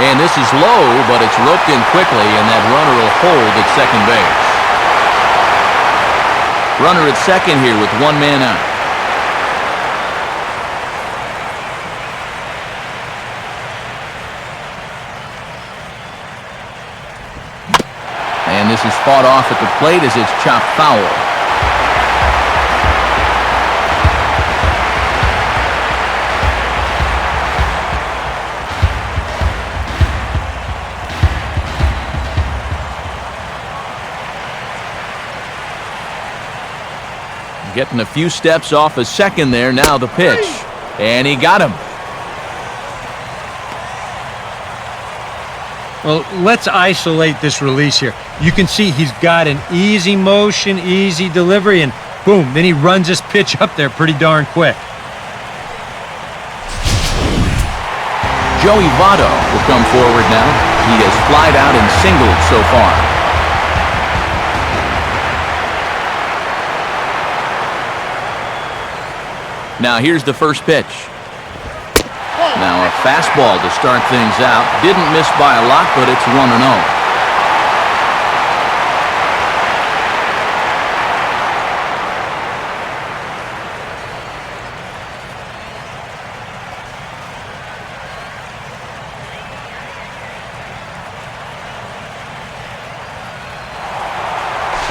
And this is low, but it's roped in quickly, and that runner will hold at second base. Runner at second here with 1 man out. And this is fought off at the plate as it's chopped foul. Getting a few steps off a second there. Now the pitch. And he got him. Well, let's isolate this release here. You can see he's got an easy motion, easy delivery, and boom, then he runs this pitch up there pretty darn quick. Joey Votto will come forward now. He has flied out and singled so far. Now here's the first pitch. Now a fastball to start things out. Didn't miss by a lot, but it's 1-0.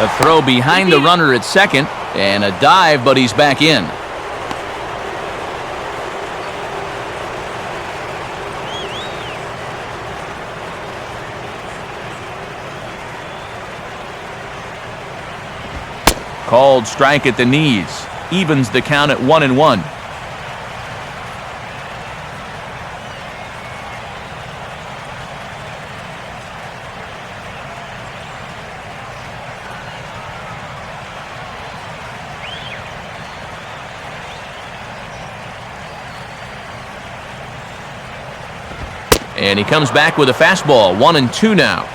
A throw behind the runner at second, and a dive, but he's back in. Called strike at the knees. Evens the count at 1-1. And he comes back with a fastball. 1-2 now.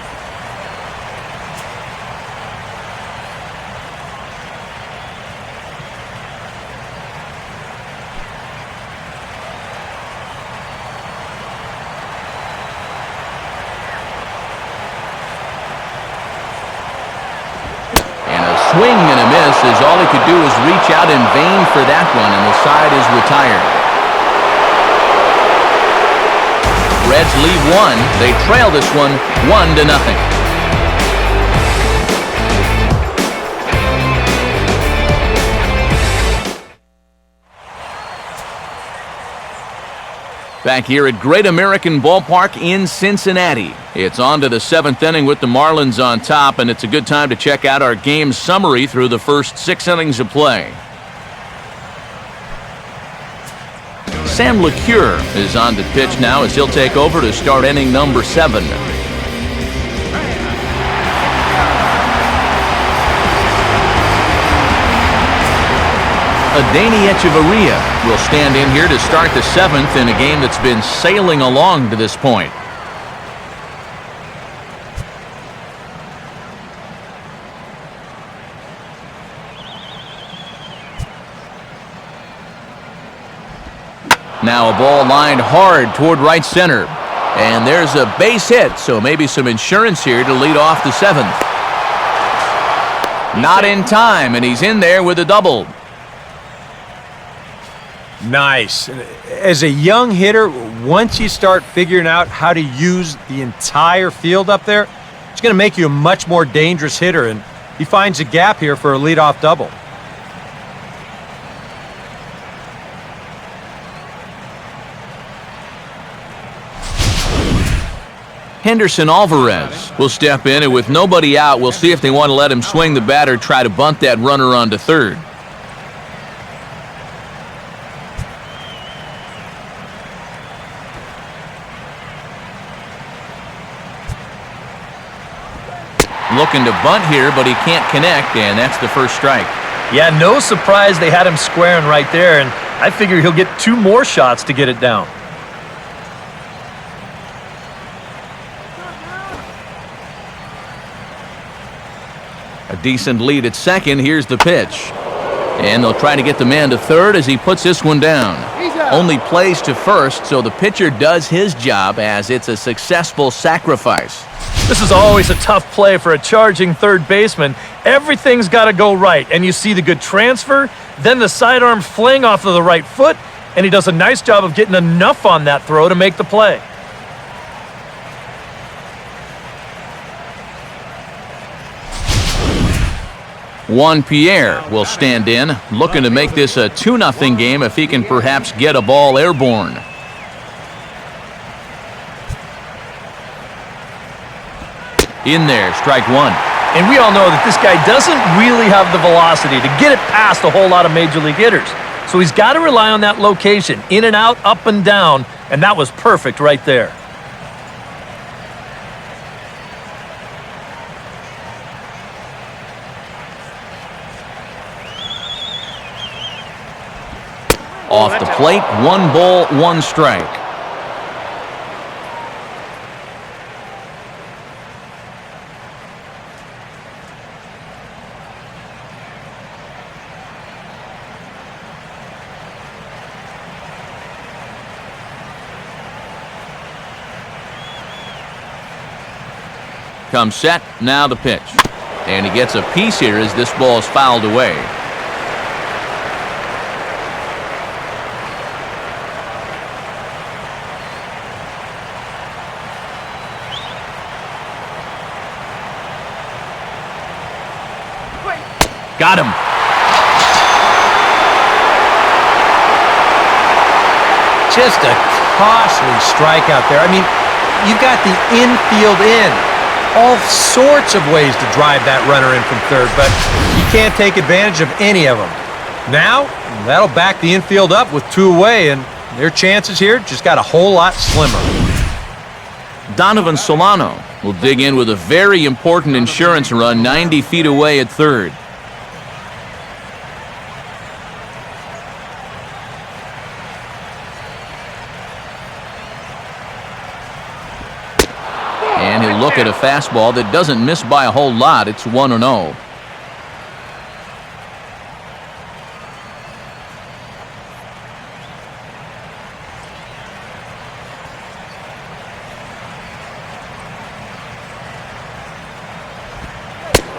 Swing and a miss as all he could do was reach out in vain for that one, and the side is retired. Reds lead 1. They trail this one 1-0. Back here at Great American Ballpark in Cincinnati. It's on to the 7th inning with the Marlins on top, and it's a good time to check out our game summary through the first 6 innings of play. Sam LeCure is on to pitch now as he'll take over to start inning number 7. Adeiny Echeverria will stand in here to start the 7th in a game that's been sailing along to this point. Now a ball lined hard toward right center. And there's a base hit, so maybe some insurance here to lead off the 7th. Not in time, and he's in there with a double. Nice. As a young hitter, once you start figuring out how to use the entire field up there, it's going to make you a much more dangerous hitter, and he finds a gap here for a leadoff double. Henderson Alvarez will step in, and with nobody out, we'll see if they want to let him swing the bat or try to bunt that runner onto third. Looking to bunt here, but he can't connect, and that's the first strike. Yeah, no surprise they had him squaring right there, and I figure he'll get 2 more shots to get it down. A decent lead at second. Here's the pitch. And they'll try to get the man to third as he puts this one down. Only plays to first, so the pitcher does his job as it's a successful sacrifice. This is always a tough play for a charging third baseman. Everything's got to go right, and you see the good transfer, then the sidearm fling off of the right foot, and he does a nice job of getting enough on that throw to make the play. Juan Pierre will stand in, looking to make this a 2-0 game if he can perhaps get a ball airborne. In there, strike one. And we all know that this guy doesn't really have the velocity to get it past a whole lot of major league hitters. So he's got to rely on that location, in and out, up and down, and that was perfect right there. Off the plate, 1 ball, 1 strike. Comes set, now the pitch. And he gets a piece here as this ball is fouled away. Got him. Just a costly strikeout there. I mean, you've got the infield in. All sorts of ways to drive that runner in from third, but you can't take advantage of any of them. Now, that'll back the infield up with 2 away, and their chances here just got a whole lot slimmer. Donovan Solano will dig in with a very important insurance run 90 feet away at third. And he'll look at a fastball that doesn't miss by a whole lot. It's 1-0.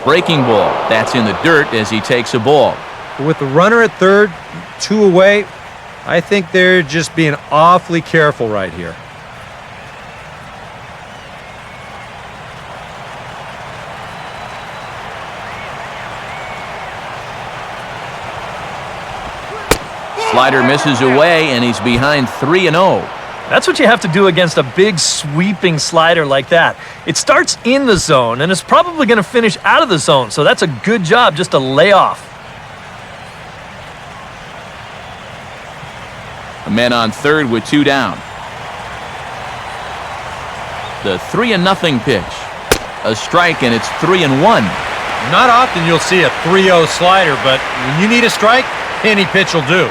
Breaking ball. That's in the dirt as he takes a ball. With the runner at third, 2 away, I think they're just being awfully careful right here. Slider misses away, and he's behind 3-0. That's what you have to do against a big sweeping slider like that. It starts in the zone, and it's probably going to finish out of the zone, so that's a good job just to lay off. A man on third with 2 down. The 3-0 pitch. A strike, and it's 3-1. Not often you'll see a 3-0 slider, but when you need a strike, any pitch will do.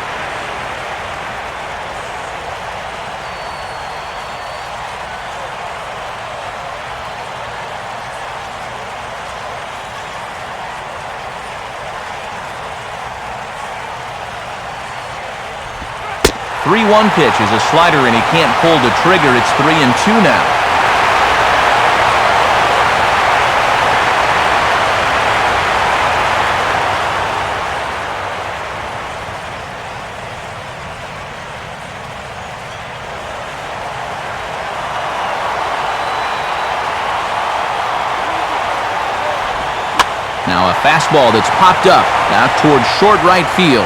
Three-one pitch is a slider, and he can't pull the trigger. It's 3-2 now. Now a fastball that's popped up out towards short right field.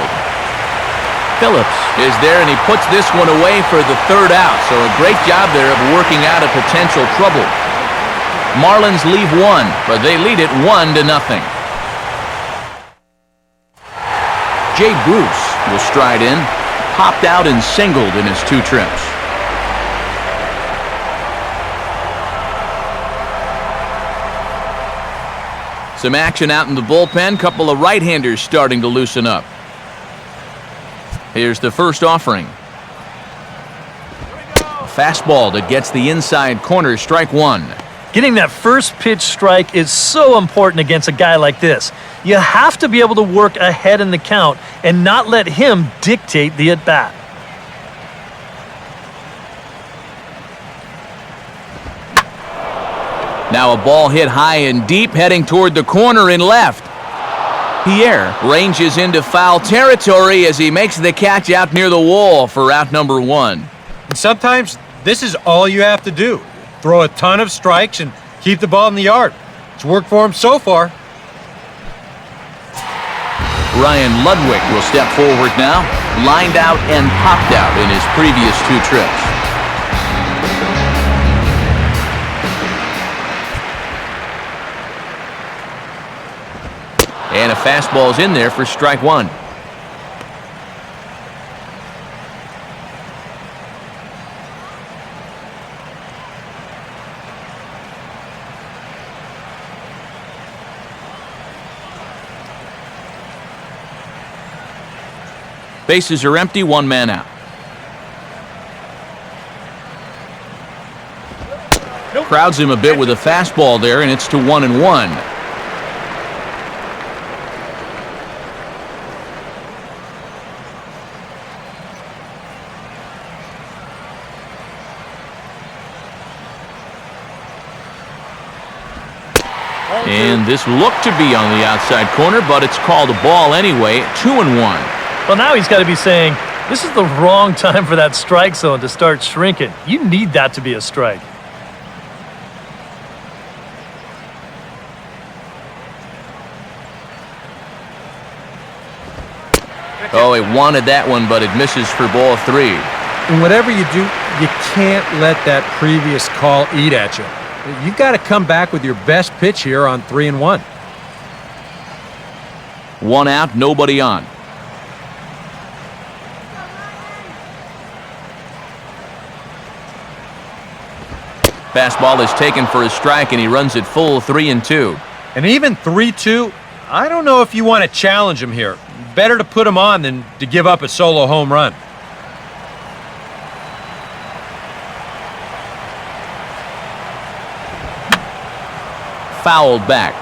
Phillips is there, and he puts this one away for the third out. So a great job there of working out a potential trouble. Marlins leave one, but they lead it 1-0. Jay Bruce will stride in, popped out and singled in his 2 trips. Some action out in the bullpen. Couple of right-handers starting to loosen up. Here's the first offering. A fastball that gets the inside corner, strike 1. Getting that first pitch strike is so important against a guy like this. You have to be able to work ahead in the count and not let him dictate the at-bat. Now a ball hit high and deep, heading toward the corner and left. Pierre ranges into foul territory as he makes the catch out near the wall for out number 1. And sometimes this is all you have to do. Throw a ton of strikes and keep the ball in the yard. It's worked for him so far. Ryan Ludwig will step forward now, lined out and popped out in his previous 2 trips. And a fastball's in there for strike 1. Bases are empty, 1 man out. Crowds him a bit with a fastball there, and it's to 1-1. And this looked to be on the outside corner, but it's called a ball anyway. 2-1. Well, now he's got to be saying, this is the wrong time for that strike zone to start shrinking. You need that to be a strike. Oh, he wanted that one, but it misses for ball 3. And whatever you do, you can't let that previous call eat at you. You've got to come back with your best pitch here on 3-1. 1 out, nobody on. Fastball is taken for a strike, and he runs it full 3-2. And even 3-2, I don't know if you want to challenge him here. Better to put him on than to give up a solo home run. Fouled back.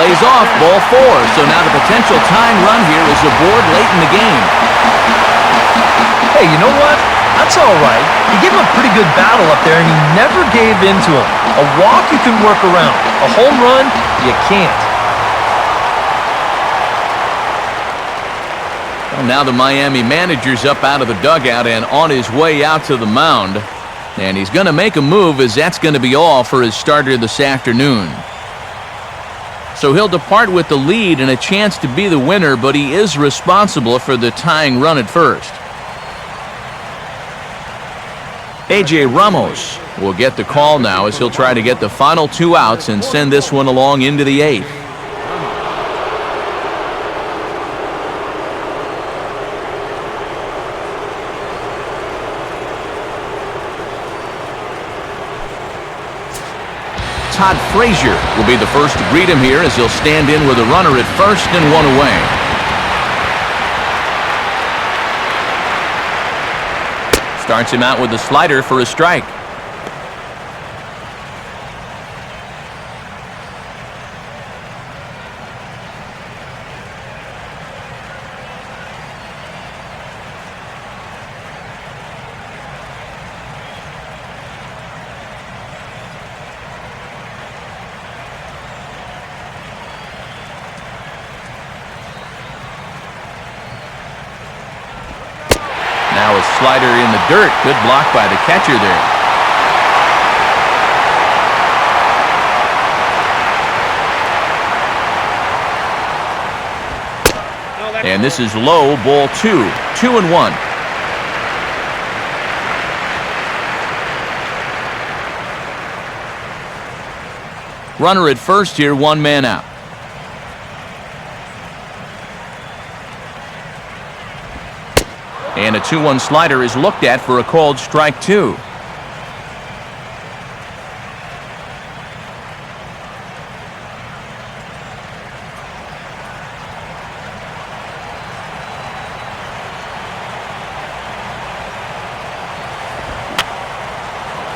Lays off, ball 4. So now the potential tying run here is aboard late in the game. Hey, you know what? That's all right. He gave him a pretty good battle up there, and he never gave in to him. A walk you can work around. A home run, you can't. Well, now the Miami manager's up out of the dugout and on his way out to the mound. And he's going to make a move, as that's going to be all for his starter this afternoon. So he'll depart with the lead and a chance to be the winner, but he is responsible for the tying run at first. A.J. Ramos will get the call now, as he'll try to get the final 2 outs and send this one along into the 8th. Todd Frazier will be the first to greet him here as he'll stand in with a runner at first and one away. Starts him out with a slider for a strike. Now a slider in the dirt. Good block by the catcher there. And this is low, ball 2. 2-1. Runner at first here, one man out. And a 2-1 slider is looked at for a called strike 2.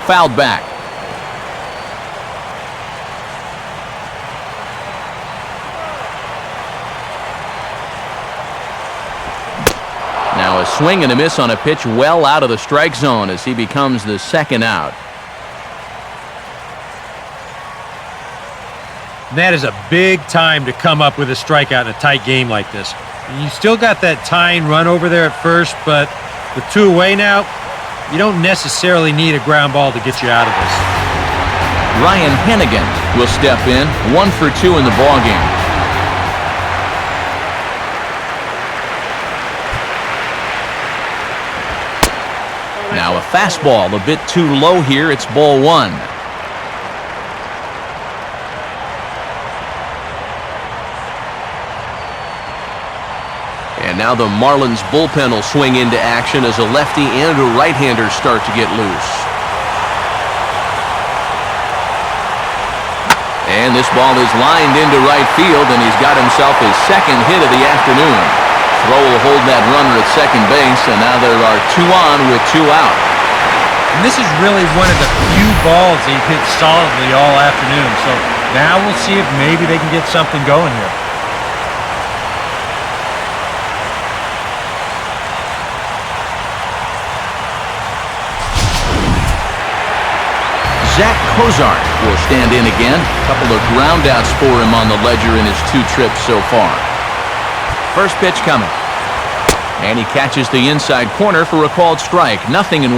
Fouled back. Now a swing and a miss on a pitch well out of the strike zone as he becomes the second out. That is a big time to come up with a strikeout in a tight game like this. You still got that tying run over there at first, but with 2 away now, you don't necessarily need a ground ball to get you out of this. Ryan Hennigan will step in, 1 for 2 in the ballgame. Now a fastball a bit too low here. It's ball 1. And now the Marlins bullpen will swing into action as a lefty and a right-hander start to get loose. And this ball is lined into right field, and he's got himself his second hit of the afternoon. Throw will hold that runner at second base, and now there are 2 on with 2 out. And this is really one of the few balls they've hit solidly all afternoon, so now we'll see if maybe they can get something going here. Zach Kozart will stand in again. A couple of groundouts for him on the ledger in his 2 trips so far. First pitch coming. And he catches the inside corner for a called strike. 0-1.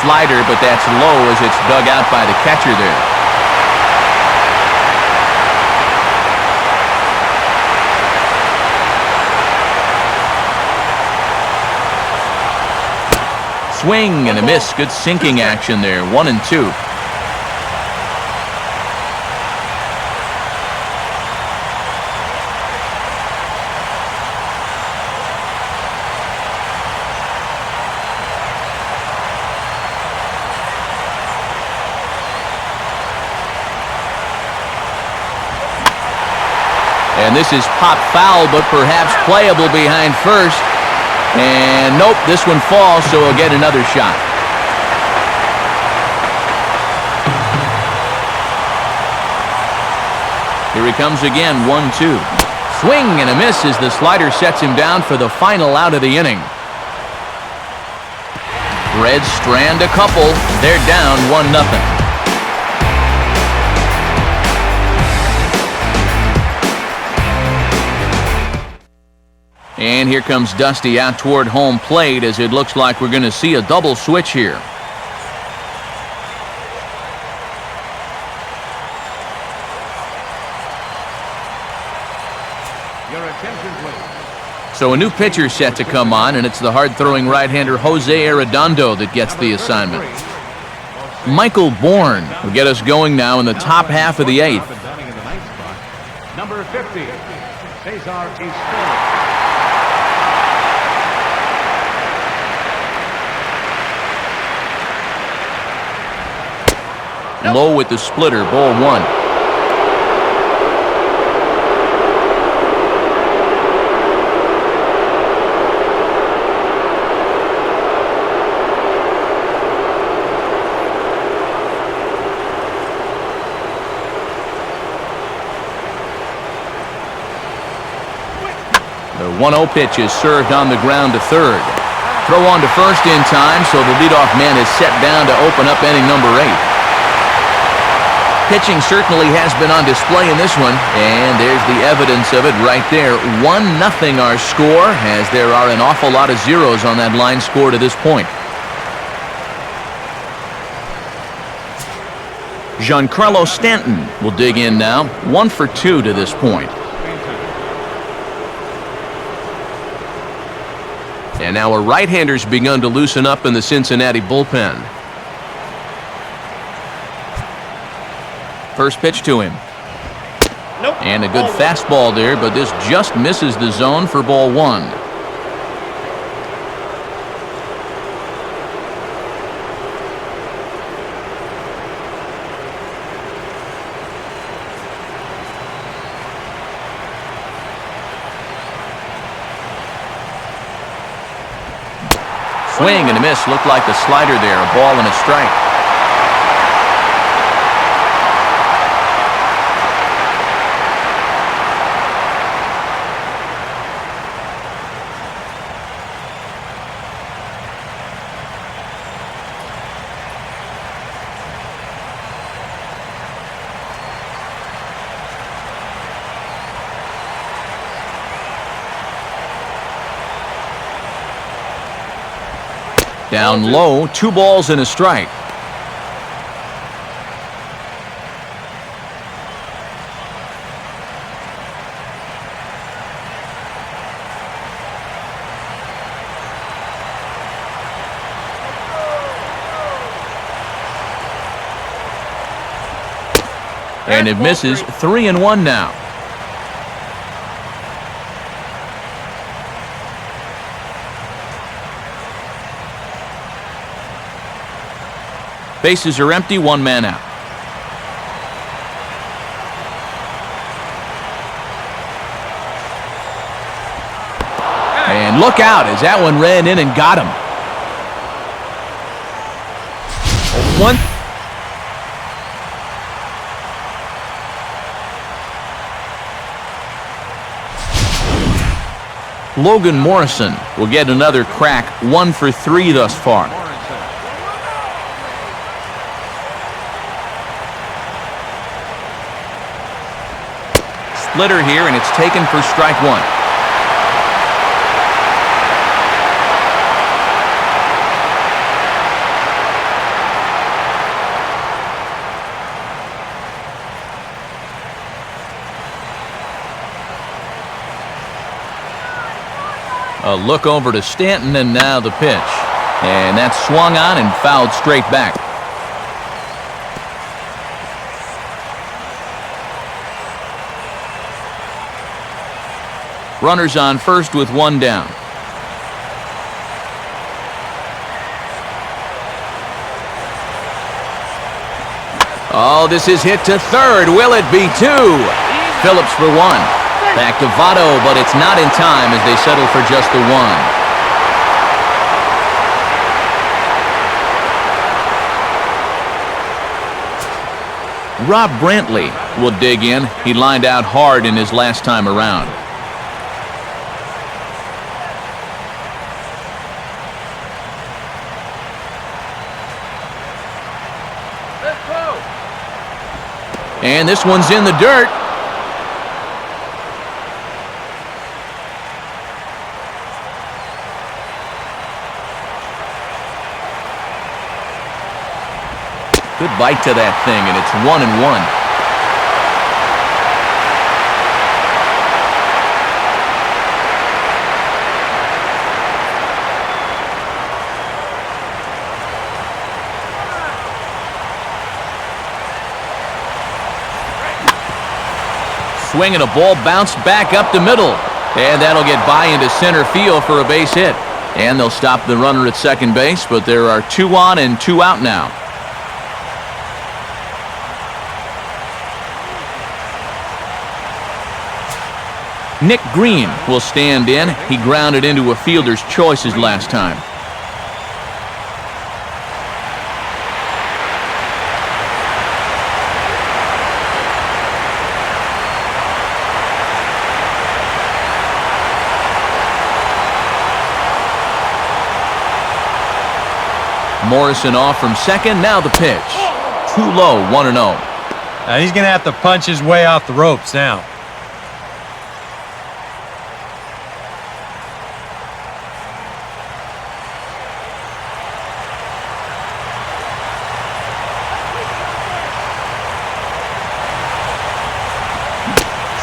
Slider, but that's low as it's dug out by the catcher there. Swing and a miss. Good sinking action there. 1-2. And this is pop foul, but perhaps playable behind first. And nope, this one falls, so he'll get another shot. Here he comes again, 1-2. Swing and a miss as the slider sets him down for the final out of the inning. Reds strand a couple. They're down 1-0. And here comes Dusty out toward home plate as it looks like we're going to see a double switch here. Your attention, please. So a new pitcher set to come on, and it's the hard-throwing right-hander Jose Arredondo that gets the assignment. Michael Bourne will get us going now in the top half of the 8th. Batting in the 9th spot. Number 50, Cesar Estrella. Low with the splitter, ball 1. The 1-0 pitch is served on the ground to third. Throw on to first in time, so the leadoff man is set down to open up inning number 8. Pitching certainly has been on display in this one, and there's the evidence of it right there. 1-0 our score, as there are an awful lot of zeros on that line score to this point. Giancarlo Stanton will dig in now, 1 for 2 to this point. And now a right-hander's begun to loosen up in the Cincinnati bullpen. First pitch to him. Nope. And a good fastball there, but this just misses the zone for ball 1. Swing and a miss. Looked like the slider there. A ball and a strike. Down low, 2 balls and a strike. And it misses. 3-1 now. Bases are empty, 1 man out. And look out as that one ran in and got him. 1. Logan Morrison will get another crack, 1 for 3 thus far. Splitter here, and it's taken for strike 1. A look over to Stanton, and now the pitch. And that's swung on and fouled straight back. Runners on first with 1 down. Oh, this is hit to third. Will it be 2? Phillips for 1. Back to Votto, but it's not in time as they settle for just the 1. Rob Brantley will dig in. He lined out hard in his last time around. And this one's in the dirt. Good bite to that thing, and it's 1-1. swing and a ball bounced back up the middle. And that'll get by into center field for a base hit. And they'll stop the runner at second base, but there are 2 on and 2 out now. Nick Green will stand in. He grounded into a fielder's choice his last time. Morrison off from second. Now the pitch. Too low, 1-0. Now he's going to have to punch his way off the ropes now.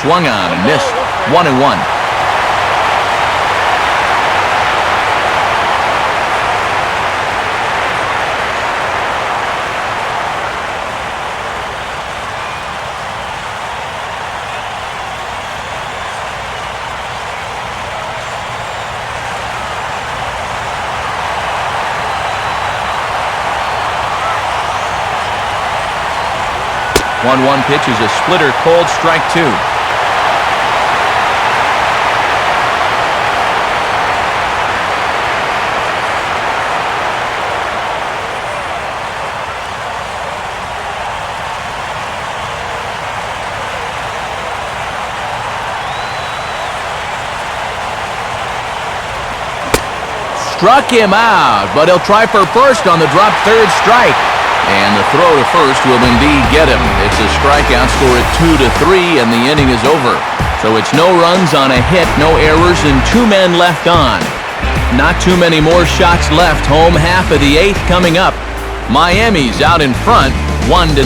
Swung on and missed. 1-1. One pitch is a splitter, called strike 2. Struck him out, but he'll try for first on the drop third strike. And the throw to first will indeed get him. It's a strikeout, score at 2-3, and the inning is over. So it's no runs on a hit, no errors, and 2 men left on. Not too many more shots left. Home half of the 8th coming up. Miami's out in front, 1-0.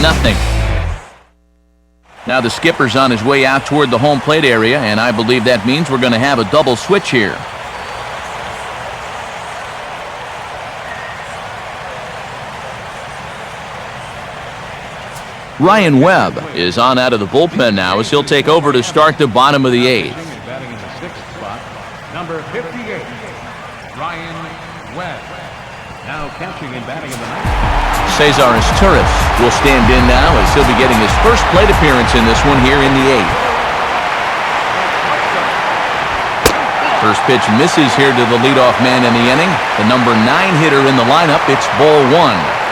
Now the skipper's on his way out toward the home plate area, and I believe that means we're going to have a double switch here. Ryan Webb is on out of the bullpen now as he'll take over to start the bottom of the 8th. Batting in the 6th spot, number 58, Ryan Webb. Now catching and batting in the 9th. Cesar Torres will stand in now as he'll be getting his first plate appearance in this one here in the 8th. First pitch misses here to the leadoff man in the inning. The number 9 hitter in the lineup. It's ball 1.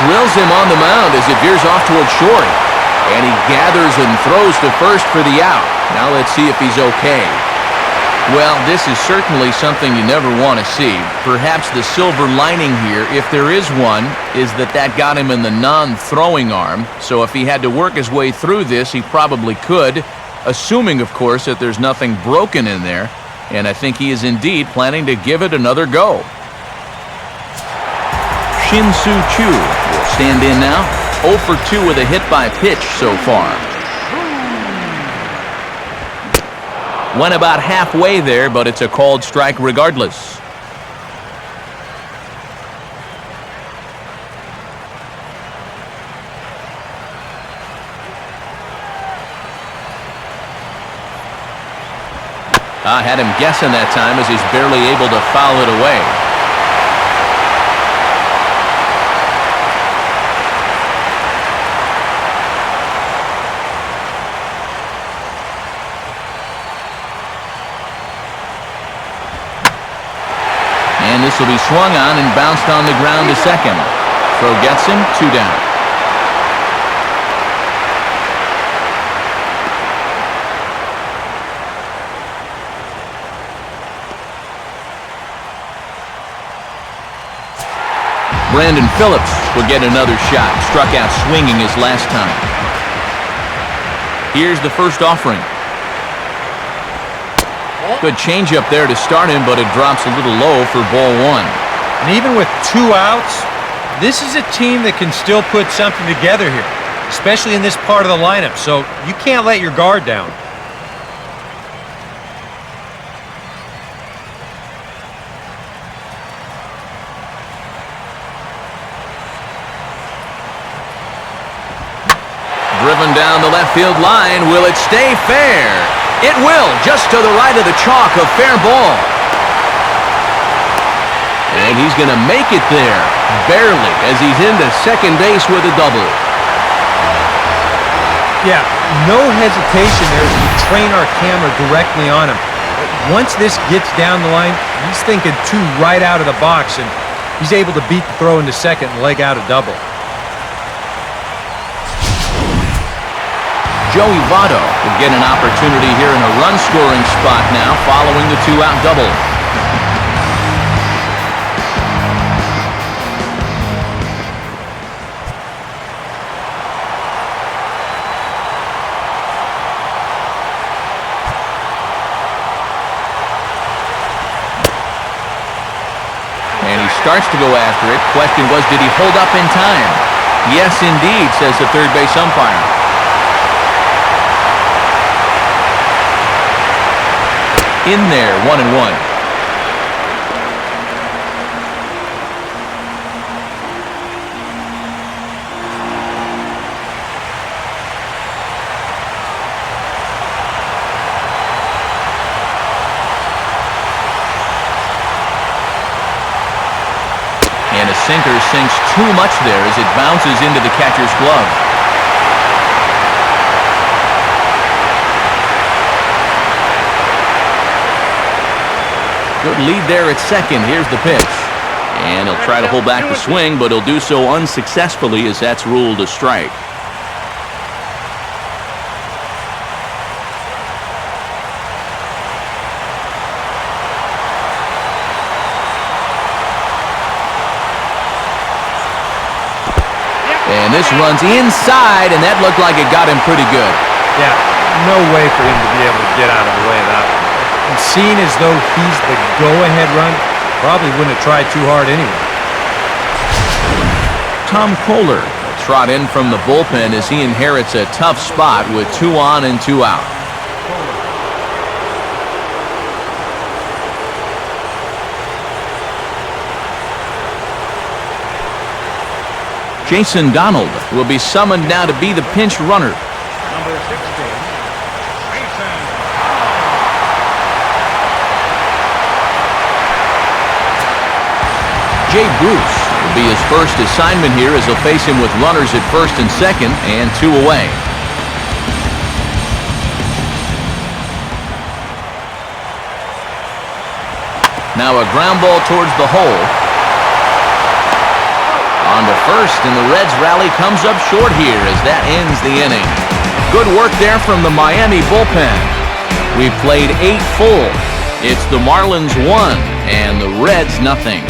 Drills him on the mound as it veers off toward short. And he gathers and throws to first for the out. Now let's see if he's okay. Well, this is certainly something you never want to see. Perhaps the silver lining here, if there is one, is that got him in the non-throwing arm. So if he had to work his way through this, he probably could, assuming, of course, that there's nothing broken in there. And I think he is indeed planning to give it another go. Shin-Soo Choo will stand in now. 0 for 2 with a hit by pitch so far. Went about halfway there, but it's a called strike regardless. I had him guessing that time as he's barely able to foul it away. And this will be swung on and bounced on the ground to second. Throw gets him, 2 down. Brandon Phillips will get another shot. Struck out swinging his last time. Here's the first offering. Good changeup there to start him, but it drops a little low for ball 1. And even with 2 outs, this is a team that can still put something together here, especially in this part of the lineup. So you can't let your guard down. Driven down the left field line. Will it stay fair? It will, just to the right of the chalk, a fair ball. And he's going to make it there, barely, as he's into second base with a double. Yeah, no hesitation there as we train our camera directly on him. Once this gets down the line, he's thinking two right out of the box, and he's able to beat the throw into second and leg out a double. Joey Votto will get an opportunity here in a run-scoring spot now following the two-out double. And he starts to go after it. Question was, did he hold up in time? Yes, indeed, says the third base umpire. In there, 1-1. And a sinker sinks too much there as it bounces into the catcher's glove. Good lead there at second. Here's the pitch. And he'll try to hold back the swing, but he'll do so unsuccessfully as that's ruled a strike. And this runs inside, and that looked like it got him pretty good. Yeah, no way for him to be able to get out of the way of that one. And seeing as though he's the go-ahead run, probably wouldn't have tried too hard anyway. Tom Kohler will trot in from the bullpen as he inherits a tough spot with 2 on and 2 out. Jason Donald will be summoned now to be the pinch runner. Number 16, Jason. Jay Bruce will be his first assignment here as he'll face him with runners at first and second and 2 away. Now a ground ball towards the hole. On to first, and the Reds rally comes up short here as that ends the inning. Good work there from the Miami bullpen. We've played 8 full. It's the Marlins 1 and the Reds nothing.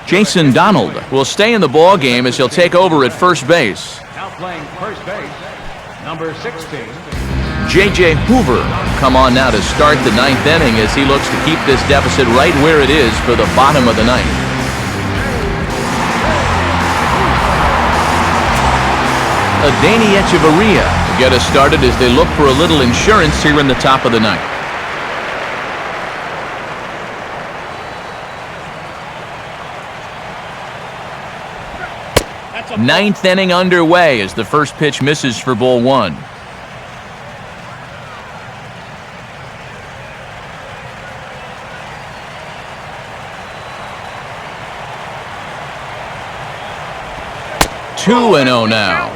Jason Donald will stay in the ball game as he'll take over at first base. Now playing first base, number 16. J.J. Hoover come on now to start the 9th inning as he looks to keep this deficit right where it is for the bottom of the 9th. Adeiny Echeverria to get us started as they look for a little insurance here in the top of the 9th. Ninth inning underway as the first pitch misses for ball 1. Two and 0 now.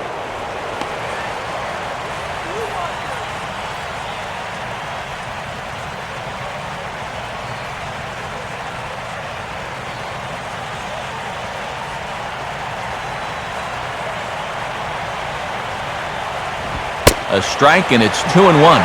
A strike, and it's 2 and 1.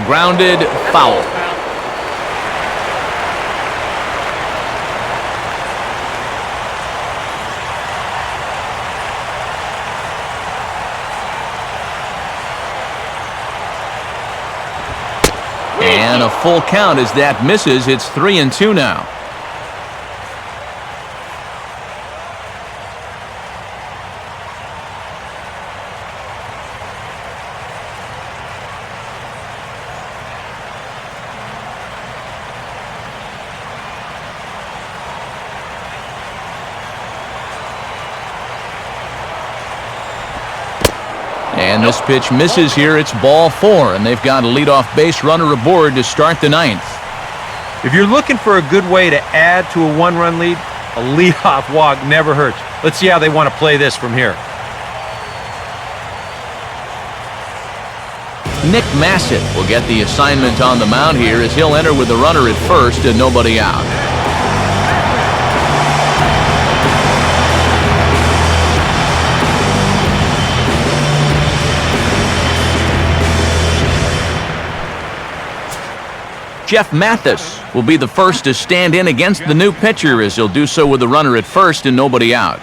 Grounded, foul. And a full count as that misses. It's 3-2 now. And this pitch misses here. It's ball 4, and they've got a leadoff base runner aboard to start the 9th. If you're looking for a good way to add to a one-run lead, a leadoff walk never hurts. Let's see how they want to play this from here. Nick Massett will get the assignment on the mound here as he'll enter with the runner at first and nobody out. Jeff Mathis will be the first to stand in against the new pitcher as he'll do so with the runner at first and nobody out.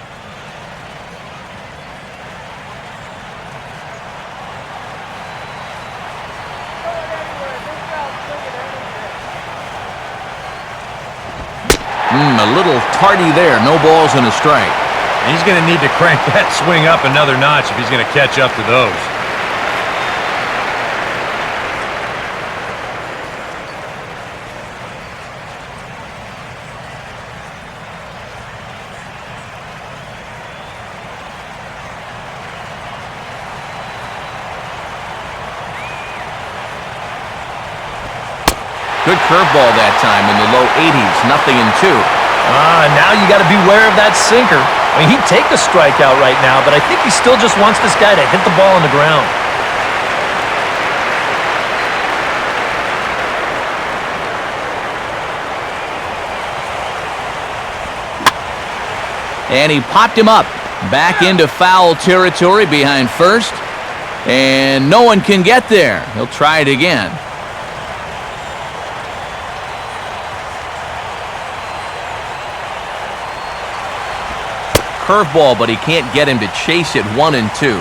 A little tardy there. No balls and a strike. And he's going to need to crank that swing up another notch if he's going to catch up to those. Good curveball that time in the low 80s. 0-2. Now you got to beware of that sinker. I mean, he'd take a strikeout right now, but I think he still just wants this guy to hit the ball on the ground. And he popped him up back into foul territory behind first, and no one can get there. He'll try it again. Curveball, but he can't get him to chase it. 1-2.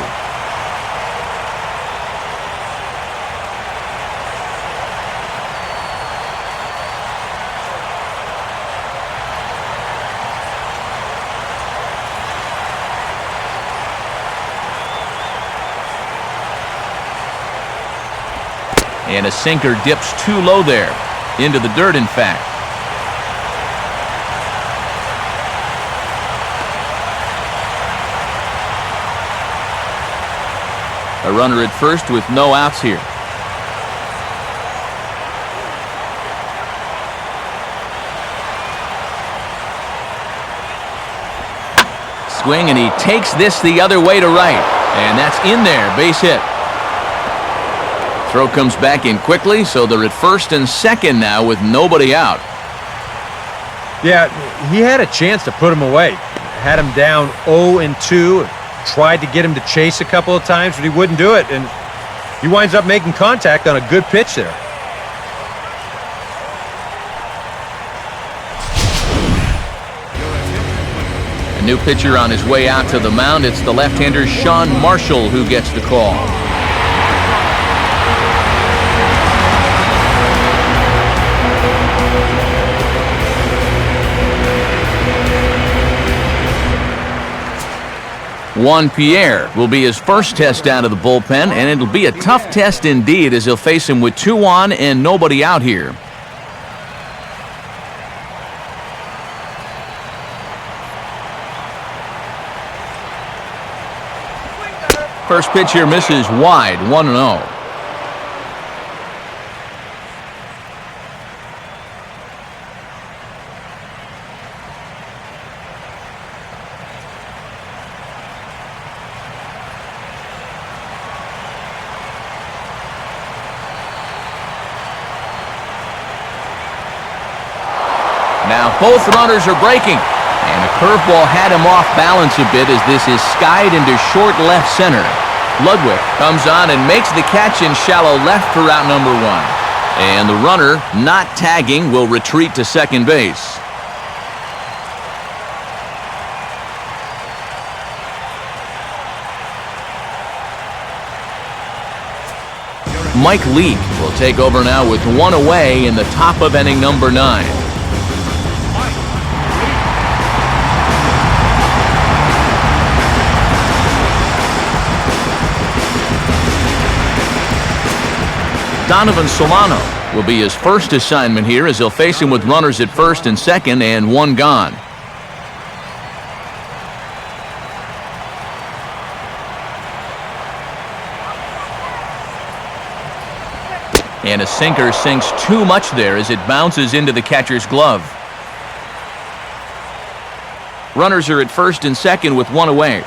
And a sinker dips too low there. Into the dirt, in fact. A runner at first with no outs here. Swing, and he takes this the other way to right. And that's in there. Base hit. Throw comes back in quickly, so they're at first and second now with nobody out. Yeah, he had a chance to put him away. Had him down 0-2. Tried to get him to chase a couple of times, but he wouldn't do it, and he winds up making contact on a good pitch there. A new pitcher on his way out to the mound. It's the left-hander Sean Marshall who gets the call. Juan Pierre will be his first test out of the bullpen, and it'll be a tough test indeed as he'll face him with 2 on and nobody out here. First pitch here misses wide. 1-0. Now both runners are breaking, and the curveball had him off balance a bit as this is skied into short left center. Ludwig comes on and makes the catch in shallow left for out number 1. And the runner, not tagging, will retreat to second base. Mike Leake will take over now with one away in the top of inning number 9. Donovan Solano will be his first assignment here as he'll face him with runners at first and second and one gone. And a sinker sinks too much there as it bounces into the catcher's glove. Runners are at first and second with one away.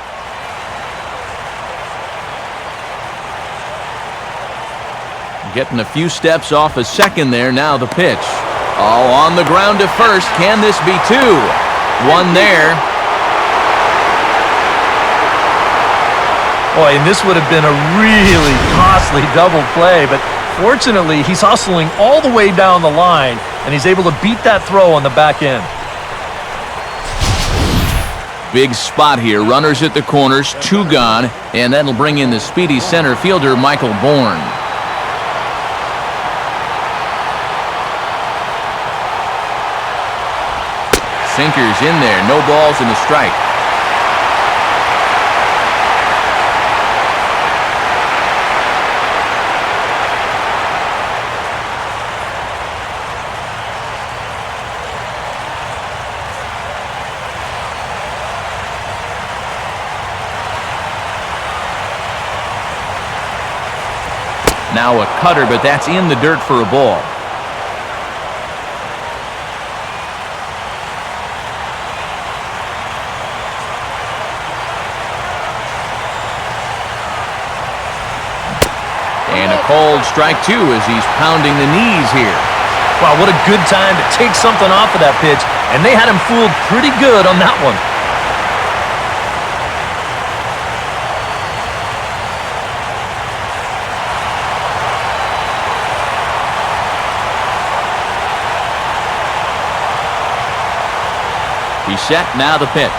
Getting a few steps off a second there. Now the pitch. Oh, on the ground to first. Can this be two? One there. Boy, and this would have been a really costly double play, but fortunately, he's hustling all the way down the line, and he's able to beat that throw on the back end. Big spot here. Runners at the corners, two gone, and that'll bring in the speedy center fielder, Michael Bourne. Sinkers in there, no balls and a strike. Now a cutter, but that's in the dirt for a ball. And a cold strike, too, as he's pounding the knees here. Wow, what a good time to take something off of that pitch, and they had him fooled pretty good on that one. He's set, now the pitch.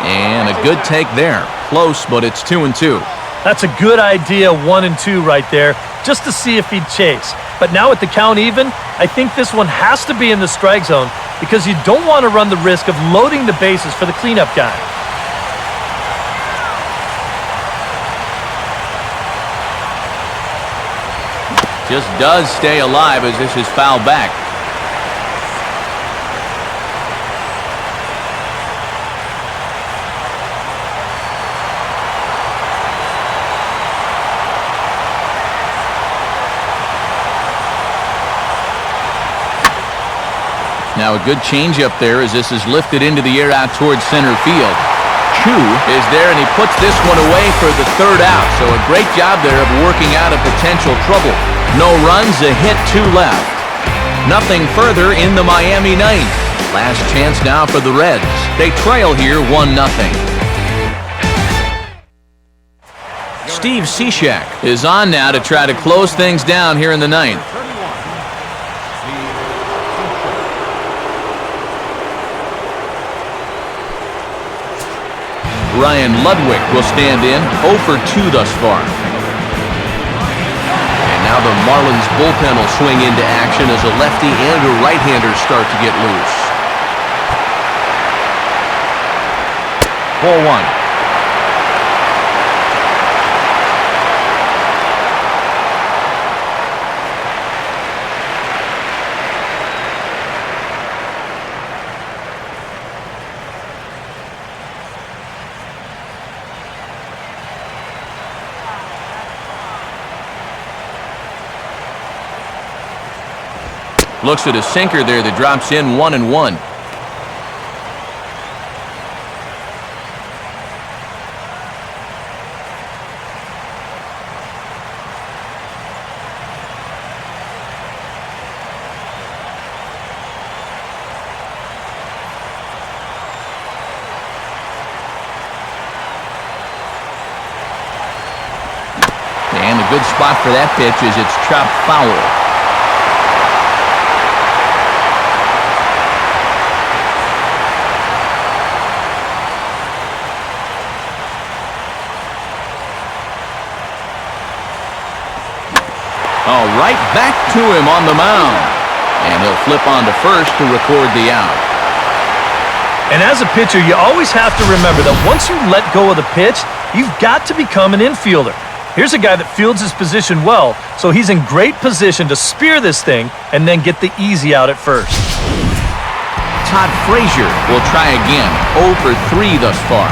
And a good take there. Close, but it's 2-2. That's a good idea, 1-2 right there, just to see if he'd chase. But now with the count even, I think this one has to be in the strike zone because you don't want to run the risk of loading the bases for the cleanup guy. Just does stay alive as this is fouled back. Now a good changeup there as this is lifted into the air out towards center field. Chu is there and he puts this one away for the third out. So a great job there of working out a potential trouble. No runs, a hit, two left. Nothing further in the Miami ninth. Last chance now for the Reds. They trail here 1-0. Steve Cishek is on now to try to close things down here in the ninth. Ryan Ludwig will stand in, 0 for 2 thus far. And now the Marlins bullpen will swing into action as a lefty and a right-hander start to get loose. Ball one. Looks at a sinker there that drops in 1-1. And a good spot for that pitch as it's chopped foul. Oh, right back to him on the mound. And he'll flip on to first to record the out. And as a pitcher, you always have to remember that once you let go of the pitch, you've got to become an infielder. Here's a guy that fields his position well, so he's in great position to spear this thing and then get the easy out at first. Todd Frazier will try again. 0 for 3 thus far.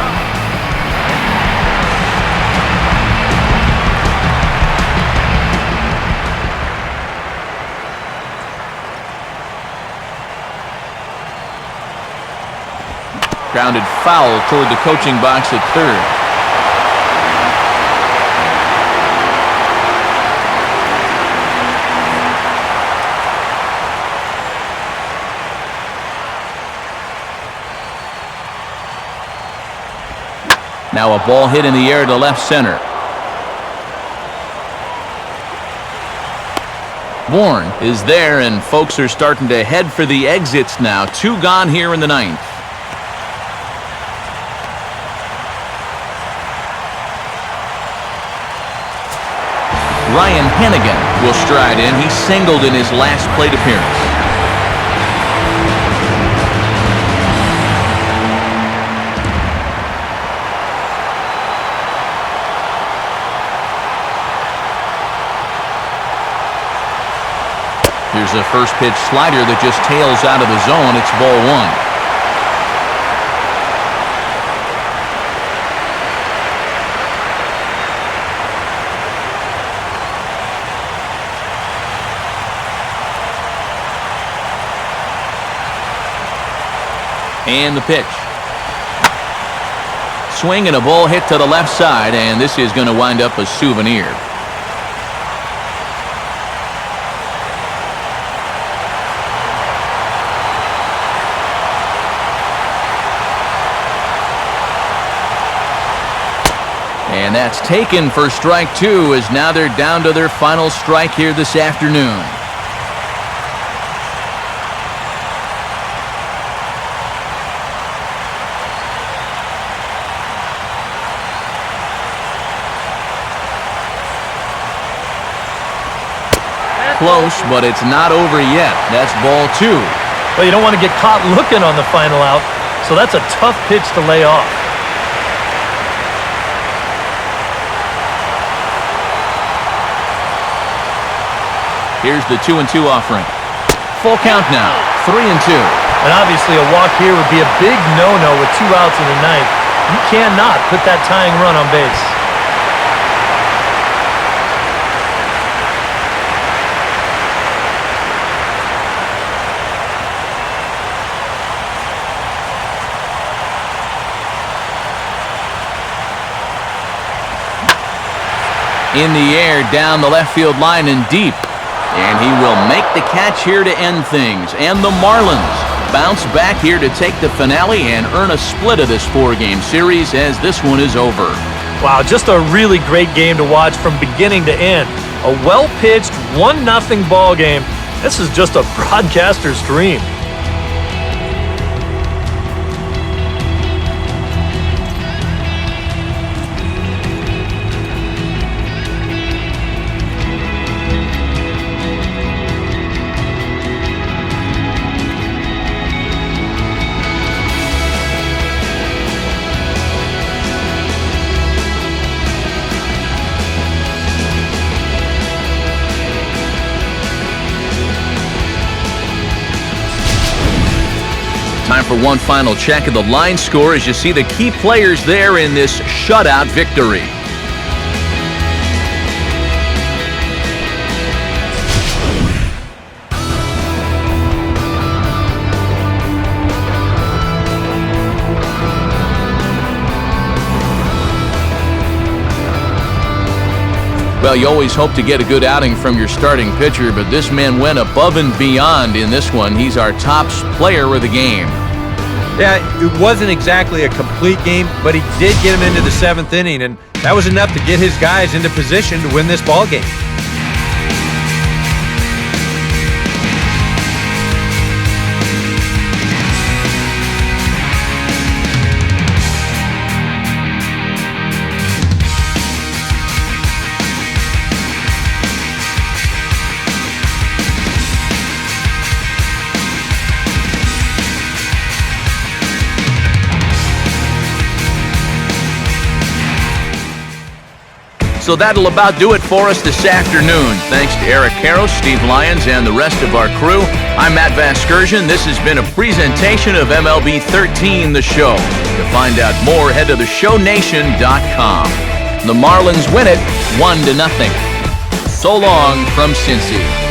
Grounded foul toward the coaching box at third. Now a ball hit in the air to left center. Bourne is there, and folks are starting to head for the exits now. 2 gone here in the 9th. Ryan Hennigan will stride in. He singled in his last plate appearance. Here's a first pitch slider that just tails out of the zone. It's ball 1. And the pitch. Swing and a ball hit to the left side, and this is going to wind up a souvenir. And that's taken for strike 2, as now they're down to their final strike here this afternoon. Close, but it's not over yet. That's ball 2. Well, you don't want to get caught looking on the final out, so that's a tough pitch to lay off. Here's the 2-2 offering. Full count now. 3-2. And obviously a walk here would be a big no-no with 2 outs in the 9th. You cannot put that tying run on base. In the air, down the left field line and deep. And he will make the catch here to end things. And the Marlins bounce back here to take the finale and earn a split of this 4-game series as this one is over. Wow, just a really great game to watch from beginning to end. A well-pitched 1-0 ball game. This is just a broadcaster's dream. Time for one final check of the line score as you see the key players there in this shutout victory. Well, you always hope to get a good outing from your starting pitcher, but this man went above and beyond in this one. He's our top player of the game. Yeah, it wasn't exactly a complete game, but he did get him into the 7th inning, and that was enough to get his guys into position to win this ball game. So that'll about do it for us this afternoon. Thanks to Eric Harrow, Steve Lyons, and the rest of our crew. I'm Matt Vasgersian. This has been a presentation of MLB 13, the show. To find out more, head to theshownation.com. The Marlins win it 1-0. So long from Cincy.